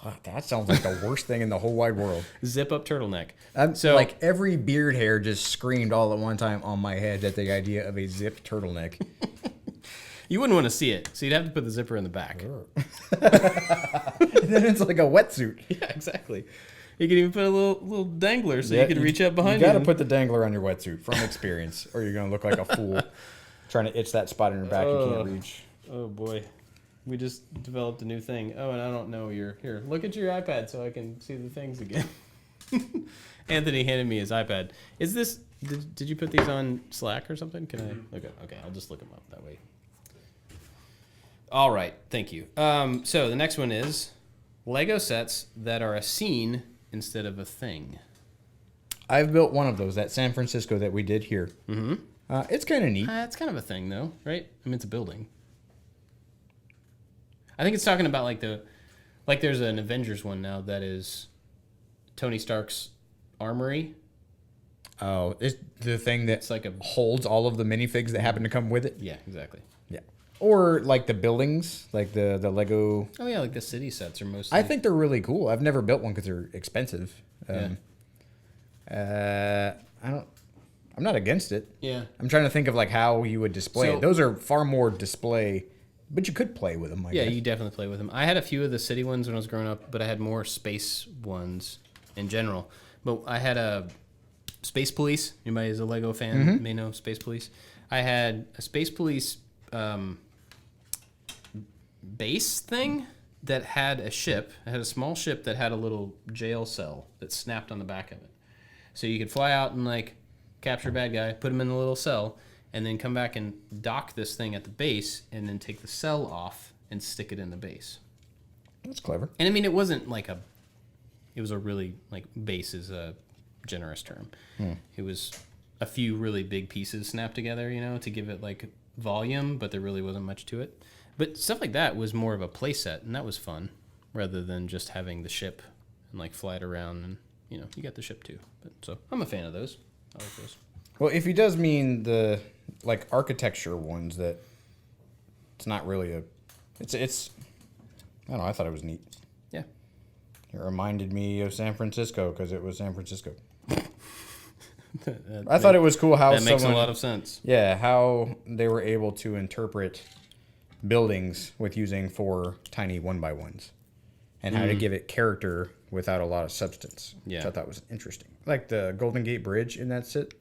Oh, that sounds like the worst thing in the whole wide world.
Zip up turtleneck.
So like every beard hair just screamed all at one time on my head at the idea of a zip turtleneck.
You wouldn't want to see it, so you'd have to put the zipper in the back.
And then it's like a wetsuit.
Yeah, exactly. You could even put a little dangler so you could reach up behind
you.
You
got to put the dangler on your wetsuit from experience, or you're going to look like a fool trying to itch that spot in your back you can't reach.
Oh, boy. We just developed a new thing. Oh, and I don't know your... Here, look at your iPad so I can see the things again. Anthony handed me his iPad. Is this... Did you put these on Slack or something? Can I... Okay, I'll just look them up that way. All right, thank you. So the next one is Lego sets that are a scene instead of a thing.
I've built one of those, that San Francisco that we did here.
Mm-hmm.
It's kind of neat.
It's kind of a thing, though, right? I mean, it's a building. I think it's talking about like there's an Avengers one now that is Tony Stark's armory.
Oh, it's the thing that
It's like
holds all of the minifigs that happen to come with it?
Yeah, exactly.
Yeah. Or like the buildings, like the Lego.
Oh yeah, like the city sets are mostly.
I think they're really cool. I've never built one because they're expensive. I'm not against it.
Yeah.
I'm trying to think of like how you would display it. Those are far more display, but you could play with them. I guess.
You definitely play with them. I had a few of the city ones when I was growing up, but I had more space ones in general. But I had a Space Police. Anybody who's a Lego fan may know Space Police. I had a Space Police base thing that had a ship. It had a small ship that had a little jail cell that snapped on the back of it. So you could fly out and like capture a bad guy, put him in the little cell, and then come back and dock this thing at the base, and then take the cell off and stick it in the base.
That's clever.
And I mean, it wasn't like it was a really, like, base is a generous term. It was a few really big pieces snapped together, to give it like volume, but there really wasn't much to it. But stuff like that was more of a play set, and that was fun, rather than just having the ship and like fly it around, and you got the ship too. But so I'm a fan of those. I like those.
Well, if he does mean the like architecture ones, that it's not really it's I don't know. I thought it was neat.
Yeah.
It reminded me of San Francisco because it was San Francisco. I thought it was cool how
that makes a lot of sense.
Yeah, how they were able to interpret buildings with using 4 tiny 1x1s, and how to give it character without a lot of substance.
Yeah,
which I thought was interesting. Like the Golden Gate Bridge in that set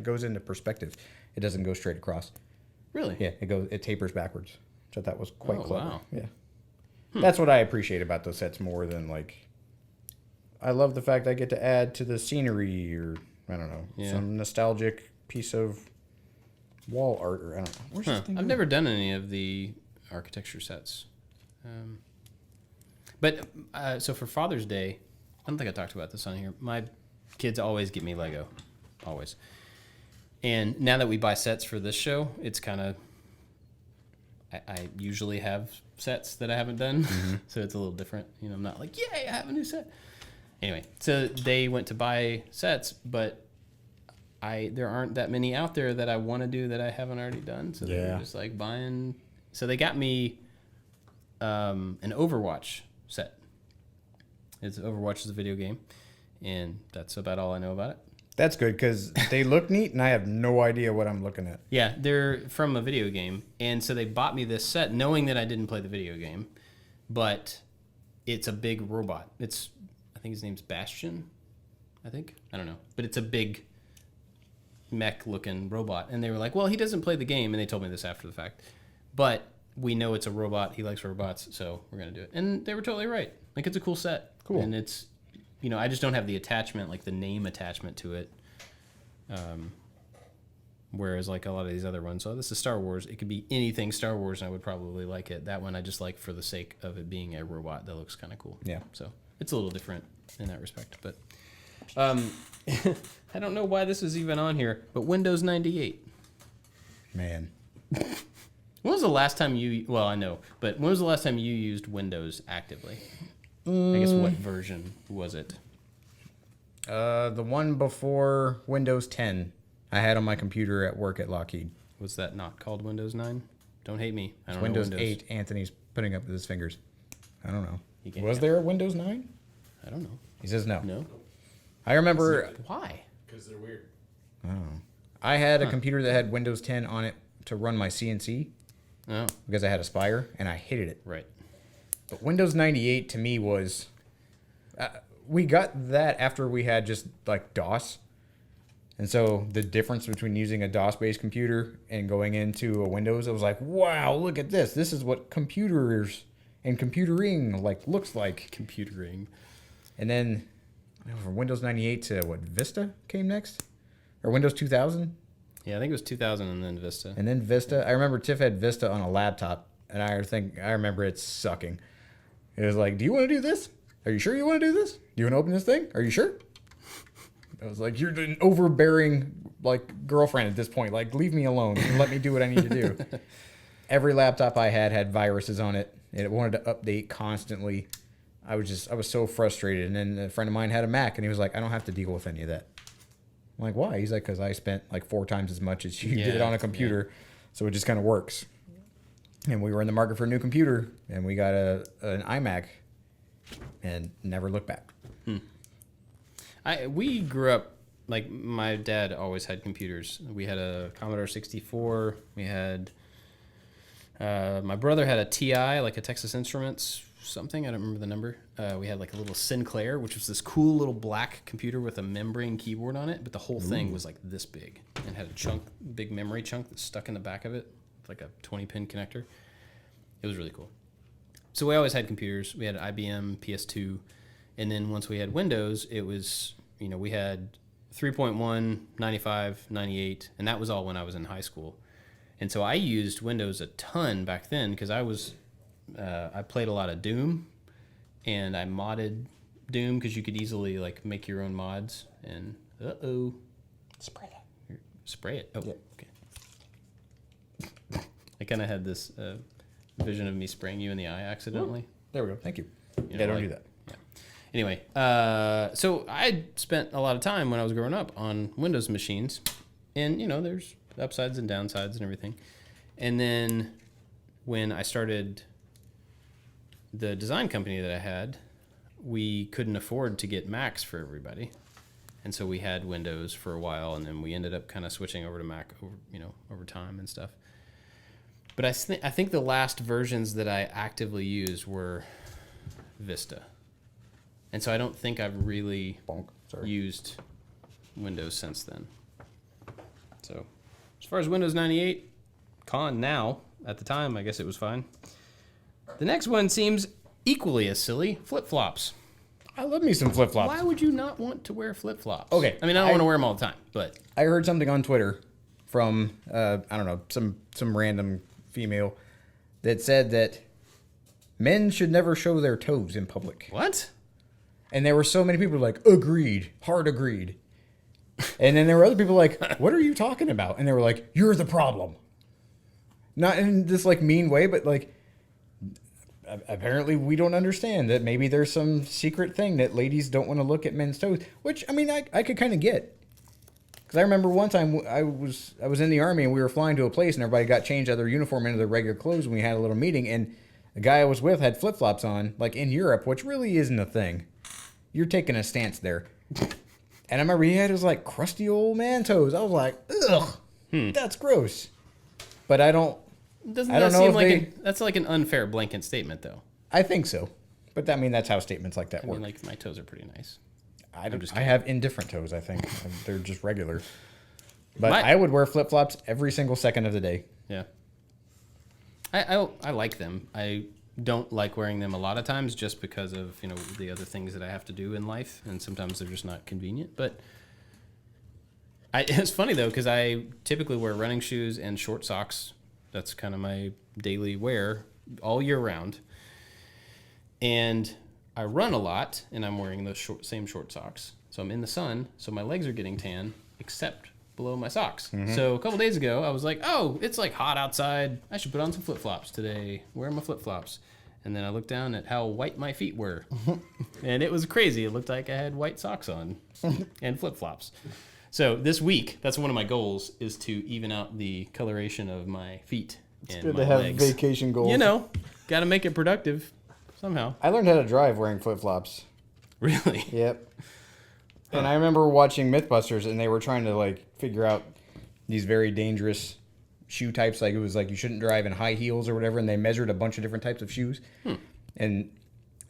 goes into perspective. It doesn't go straight across.
Really?
Yeah, it tapers backwards, which I thought was quite clever.
Wow.
Yeah, that's what I appreciate about those sets more than like. I love the fact I get to add to the scenery, or I don't know, some nostalgic piece of wall art, or I don't know. Where's this thing
I've never done any of the architecture sets. But so for Father's Day, I don't think I talked about this on here. My kids always get me Lego, always. And now that we buy sets for this show, it's kind of, I usually have sets that I haven't done, so it's a little different. I'm not like, yay, I have a new set. Anyway, so they went to buy sets, but there aren't that many out there that I want to do that I haven't already done. So they're just like buying. So they got me an Overwatch set. Overwatch is a video game, and that's about all I know about it.
That's good because they look neat, and I have no idea what I'm looking at.
Yeah, they're from a video game, and so they bought me this set knowing that I didn't play the video game, but it's a big robot. I think his name's Bastion, I don't know, but it's a big mech-looking robot, and they were like, well, he doesn't play the game, and they told me this after the fact, but we know it's a robot, he likes robots, so we're going to do it. And they were totally right. Like, it's a cool set.
Cool.
And it's, I just don't have the attachment, like the name attachment to it. Whereas like a lot of these other ones, so this is Star Wars. It could be anything Star Wars, and I would probably like it. That one I just like for the sake of it being a robot that looks kind of cool.
Yeah.
So it's a little different in that respect. But I don't know why this is even on here, but Windows 98.
Man.
When was the last time you? Well, I know, but when was the last time you used Windows actively? I guess what version was it?
The one before Windows 10 I had on my computer at work at Lockheed.
Was that not called Windows 9? Don't hate me. I don't
Windows
know Windows
8, Anthony's putting up with his fingers. I don't know.
He can't
Was
count.
there a Windows 9?
I don't know.
He says no.
No.
I remember
Why?
Because they're weird.
I had a computer that had Windows 10 on it to run my CNC
Oh,
because I had a Spire, and I hated it.
right.
But Windows 98 to me was... we got that after we had just, like, DOS. And so the difference between using a DOS-based computer and going into a Windows, I was like, wow, look at this. This is what computers and computering, like, looks like.
Computering.
And then from Windows 98 to, what, Vista came next? Or Windows 2000?
Yeah, I think it was 2000 and then Vista.
And then Vista. I remember Tiff had Vista on a laptop, and I remember it sucking. It was like, do you want to do this? Are you sure you want to do this? Do you want to open this thing? Are you sure? I was like, you're an overbearing, like, girlfriend at this point. Like, leave me alone and let me do what I need to do. Every laptop I had viruses on it, and it wanted to update constantly. I was so frustrated. And then a friend of mine had a Mac, and he was like, I don't have to deal with any of that. I'm like, why? He's like, because I spent like 4 times as much as you did on a computer, so it just kind of works. And we were in the market for a new computer, and we got an iMac, and never looked back.
We grew up, like, my dad always had computers. We had a Commodore 64. We had, my brother had a TI, like a Texas Instruments something. I don't remember the number. We had like a little Sinclair, which was this cool little black computer with a membrane keyboard on it, but the whole thing was like this big and had a big memory chunk that's stuck in the back of it, like a 20-pin connector. It was really cool. So we always had computers. We had IBM, PS2, and then once we had Windows, it was, we had 3.1, 95, 98, and that was all when I was in high school. And so I used Windows a ton back then because I played a lot of Doom, and I modded Doom because you could easily like make your own mods. And
Spray that.
Spray it. Oh,
Yeah.
okay. I kind of had this vision of me spraying you in the eye accidentally.
There we go. Thank you.
You know,
Yeah, don't
like-
do that.
Yeah. Anyway, so I spent a lot of time when I was growing up on Windows machines, and there's upsides and downsides and everything. And then when I started the design company that I had, we couldn't afford to get Macs for everybody, and so we had Windows for a while, and then we ended up kind of switching over to Mac over time and stuff. But I think the last versions that I actively used were Vista. And so I don't think I've really used Windows since then. So as far as Windows 98, con now. At the time, I guess it was fine. The next one seems equally as silly, flip-flops.
I love me some flip-flops.
Why would you not want to wear flip-flops?
Okay,
I mean, I don't want to wear them all the time, but...
I heard something on Twitter from, I don't know, some random female that said that men should never show their toes in public.
What?
And there were so many people like, agreed, hard agreed. And then there were other people like, what are you talking about? And they were like, you're the problem. Not in this like mean way, but like, apparently we don't understand that maybe there's some secret thing that ladies don't want to look at men's toes, which I mean, I could kind of get. Because I remember one time I was in the Army and we were flying to a place and everybody got changed out of their uniform into their regular clothes and we had a little meeting and the guy I was with had flip-flops on, like in Europe, which really isn't a thing. You're taking a stance there. And I remember he had his like crusty old man toes. I was like, ugh, that's gross. But I don't
Doesn't
I
that
don't know
seem
if
like that's like an unfair blanket statement, though?
I think so. But I mean, that's how statements like that
I
work.
mean, like, my toes are pretty nice.
I have indifferent toes, I think. They're just regular. But
My-
I would wear flip-flops every single second of the day.
Yeah. I like them. I don't like wearing them a lot of times just because of, the other things that I have to do in life, and sometimes they're just not convenient. But It's funny though because I typically wear running shoes and short socks. That's kind of my daily wear all year round. And I run a lot, and I'm wearing those same short socks. So I'm in the sun, so my legs are getting tan, except below my socks. Mm-hmm. So a couple days ago, I was like, oh, it's like hot outside. I should put on some flip-flops today. Where are my flip-flops? And then I looked down at how white my feet were. And it was crazy. It looked like I had white socks on and flip-flops. So this week, that's one of my goals, is to even out the coloration of my feet and
good
my
to have
legs.
vacation goals.
You know, got to make it productive somehow.
I learned how to drive wearing flip-flops.
Really?
Yep. And I remember watching Mythbusters, and they were trying to like figure out these very dangerous shoe types. Like it was like you shouldn't drive in high heels or whatever, and they measured a bunch of different types of shoes. And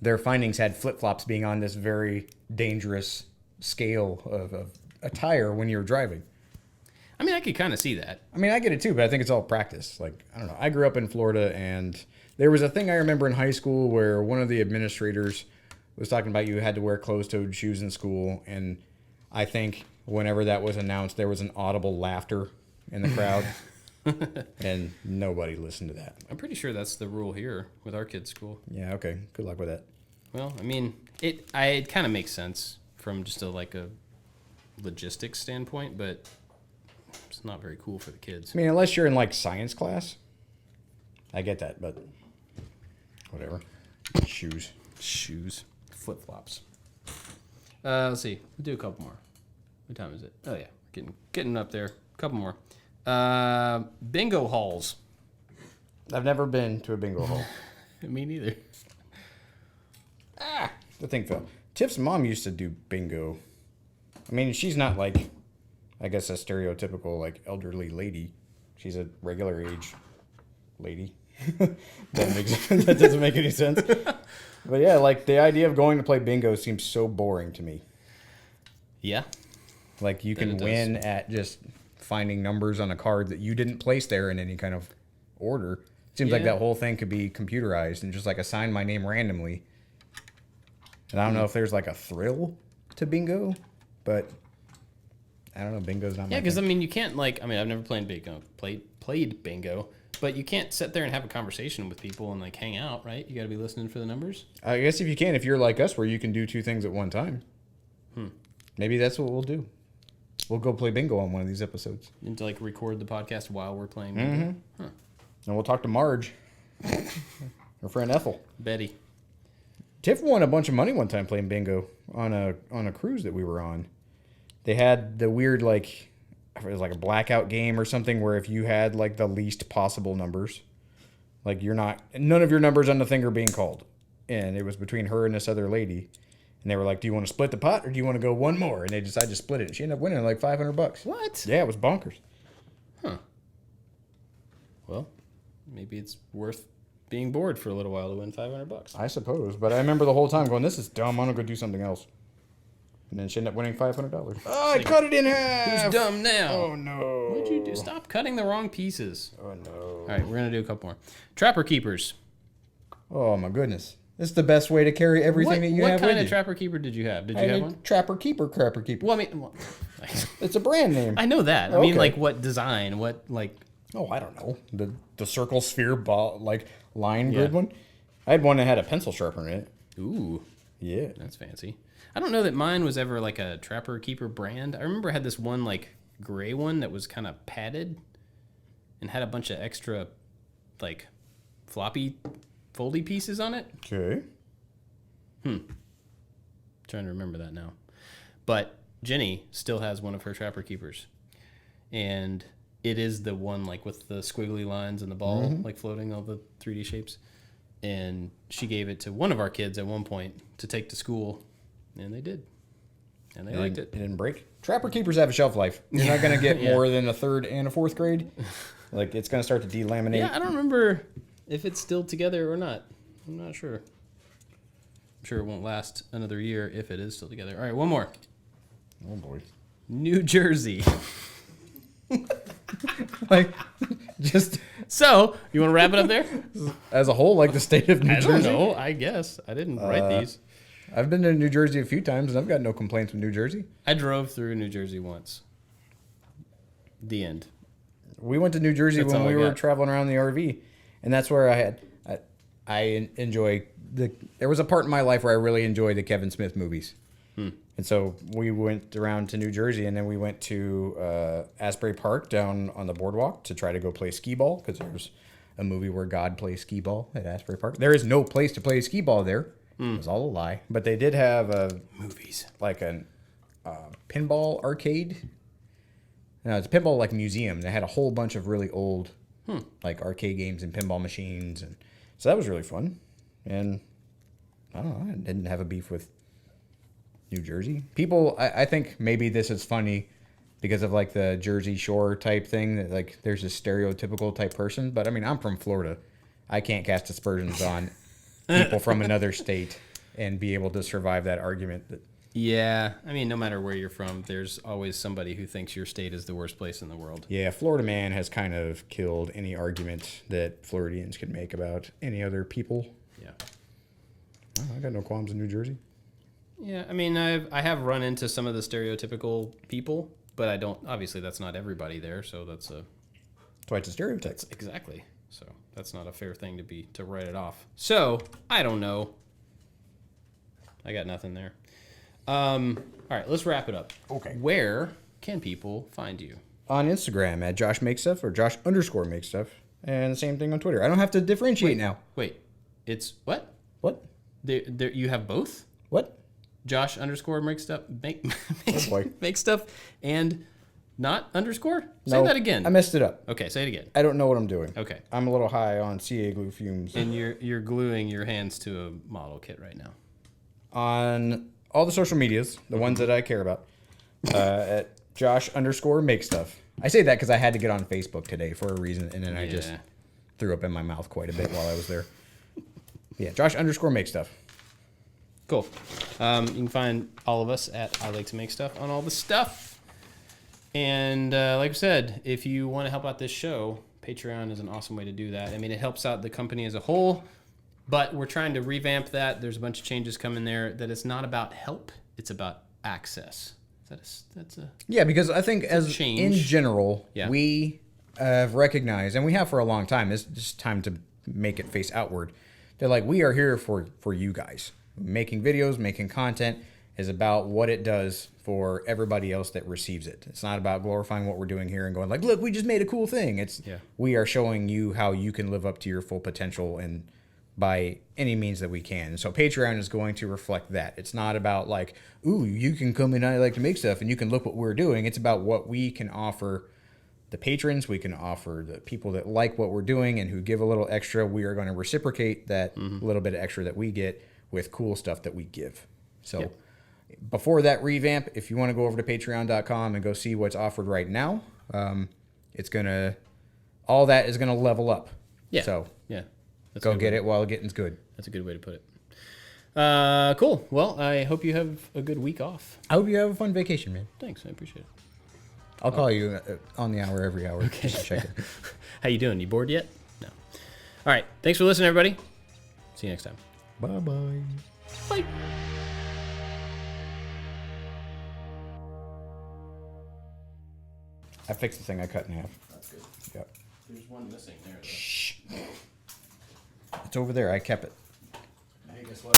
their findings had flip-flops being on this very dangerous scale of attire when you're driving.
I mean, I could kind of see that.
I mean, I get it too, but I think it's all practice. Like, I don't know. I grew up in Florida, and there was a thing I remember in high school where one of the administrators was talking about you had to wear closed-toed shoes in school, and I think whenever that was announced, there was an audible laughter in the crowd, and nobody listened to that.
I'm pretty sure that's the rule here with our kids' school.
Yeah, okay. Good luck with that.
Well, I mean, it kind of makes sense from just a logistics standpoint, but it's not very cool for the kids.
I mean, unless you're in, like, science class. I get that, but whatever. Shoes.
Flip-flops. Let's see. We'll do a couple more. What time is it? Oh, yeah. Getting up there. A couple more. Bingo halls.
I've never been to a bingo hall.
Me neither.
The thing fell. Tiff's mom used to do bingo. I mean, she's not like, I guess, a stereotypical like elderly lady. She's a regular age lady. That doesn't make any sense. But yeah, like the idea of going to play bingo seems so boring to me.
Yeah.
Like you can win at just finding numbers on a card that you didn't place there in any kind of order. Seems like that whole thing could be computerized and just like assign my name randomly. And I don't know if there's like a thrill to bingo, but I don't know. Bingo's not my thing.
Yeah, because I mean, you can't I've never played bingo, played bingo, but you can't sit there and have a conversation with people and like hang out, right? You got to be listening for the numbers.
I guess if you're like us, where you can do two things at one time. Maybe that's what we'll do. We'll go play bingo on one of these episodes.
And to like record the podcast while we're playing bingo.
Mm-hmm. And we'll talk to Marge, her friend Ethel.
Betty.
Tiff won a bunch of money one time playing bingo on a cruise that we were on. They had the weird like, it was like a blackout game or something where if you had like the least possible numbers, like none of your numbers on the thing are being called. And it was between her and this other lady. And they were like, do you want to split the pot or do you want to go one more? And they decided to split it. And she ended up winning like $500.
What?
Yeah, it was bonkers.
Huh. Well, maybe it's worth being bored for a little while to win $500.
I suppose. But I remember the whole time going, this is dumb. I'm going to go do something else. And then she ended up winning $500. Oh, I cut it in half.
Who's dumb now?
Oh, no.
What'd you do? Stop cutting the wrong pieces.
Oh, no.
All right, we're going to do a couple more. Trapper Keepers.
Oh, my goodness. This is the best way to carry everything that you have with you.
What kind of Trapper Keeper did you have? Did you have one?
Trapper Keeper, Crapper Keeper.
Well, I mean...
It's a brand name.
I know that. I mean, like, what design? What, like...
Oh, I don't know. The circle, sphere, ball, like, line grid one. I had one that had a pencil sharpener in it.
Ooh.
Yeah.
That's fancy. I don't know that mine was ever, like, a Trapper Keeper brand. I remember I had this one, like, gray one that was kind of padded and had a bunch of extra, like, floppy, foldy pieces on it.
Okay.
Trying to remember that now. But Jenny still has one of her Trapper Keepers. And it is the one, like, with the squiggly lines and the ball, like, floating all the 3D shapes. And she gave it to one of our kids at one point to take to school. And they did. And they liked it.
It didn't break. Trapper Keepers have a shelf life. You're not going to get more than a third and a fourth grade. Like, it's going to start to delaminate.
Yeah, I don't remember if it's still together or not. I'm not sure. I'm sure it won't last another year if it is still together. All right, one more.
Oh, boy.
New Jersey.
Like, just...
So, you want to wrap it up there?
As a whole, like the state of New Jersey?
I don't know. I guess. I didn't write these.
I've been to New Jersey a few times, and I've got no complaints with New Jersey.
I drove through New Jersey once. The end.
We went to New Jersey
That's
when
all
we
I
were
got.
traveling around the RV, and that's where I enjoy there was a part in my life where I really enjoyed the Kevin Smith movies. And so we went around to New Jersey, and then we went to Asbury Park down on the boardwalk to try to go play skee ball, because there's a movie where God plays skee ball at Asbury Park. There is no place to play skee ball there. It was all a lie. But they did have
Movies.
like a pinball arcade. No, it's a pinball like museum. They had a whole bunch of really old like arcade games and pinball machines, and so that was really fun. And I don't know, I didn't have a beef with New Jersey. People, I think maybe this is funny because of like the Jersey Shore type thing, that like there's a stereotypical type person. But I mean, I'm from Florida. I can't cast aspersions on people from another state and be able to survive that argument.
Yeah, I mean, no matter where you're from, there's always somebody who thinks your state is the worst place in the world.
Yeah, Florida man has kind of killed any argument that Floridians can make about any other people.
Yeah.
Oh, I got no qualms in New Jersey.
Yeah, I mean, I have run into some of the stereotypical people, but I don't. Obviously, that's not everybody there, so that's
That's why it's a stereotype.
exactly. So that's not a fair thing to write it off. So I don't know. I got nothing there. All right, let's wrap it up.
Okay.
Where can people find you?
On Instagram at Josh Makes Stuff or Josh_Makes Stuff, and the same thing on Twitter. I don't have to differentiate now.
Wait, it's what?
What?
There, you have both?
What?
Josh_make stuff
Oh boy.
make stuff and not underscore? Say
No,
that again.
I messed it up.
Okay, say it again.
I don't know what I'm doing.
Okay.
I'm a little high on CA glue fumes.
And you're gluing your hands to a model kit right now.
On all the social medias, the ones that I care about, at Josh_Make Stuff. I say that because I had to get on Facebook today for a reason, and then I just threw up in my mouth quite a bit while I was there. Yeah, Josh_Make Stuff.
Cool. You can find all of us at I Like to Make Stuff on all the stuff. And like I said, if you want to help out this show, Patreon is an awesome way to do that. I mean, it helps out the company as a whole, but we're trying to revamp that. There's a bunch of changes coming there that it's not about help, it's about access. That's a
Yeah, because I think as
change.
in general,
Yeah.
we have recognized, and we have for a long time, it's just time to make it face outward. They're like, we are here for you guys. Making videos, making content is about what it does for everybody else that receives it. It's not about glorifying what we're doing here and going like, look, we just made a cool thing. It's we are showing you how you can live up to your full potential and by any means that we can. So Patreon is going to reflect that. It's not about like, ooh, you can come in, I like to make stuff, and you can look what we're doing. It's about what we can offer the patrons, we can offer the people that like what we're doing and who give a little extra. We are going to reciprocate that little bit of extra that we get with cool stuff that we give. So before that revamp, if you want to go over to patreon.com and go see what's offered right now, all that is going to level up.
Yeah.
So
yeah. That's
go get it while getting's good.
That's a good way to put it. Cool. Well, I hope you have a good week off.
I hope you have a fun vacation, man.
Thanks. I appreciate it.
I'll call you on the hour every hour. Okay. Just to check it.
How you doing? You bored yet? No. All right. Thanks for listening, everybody. See you next time.
Bye-bye.
Bye.
I fixed the thing I cut in half.
That's good.
Yep.
There's one missing there, though.
Shh. It's over there. I kept it.
Hey, guess what?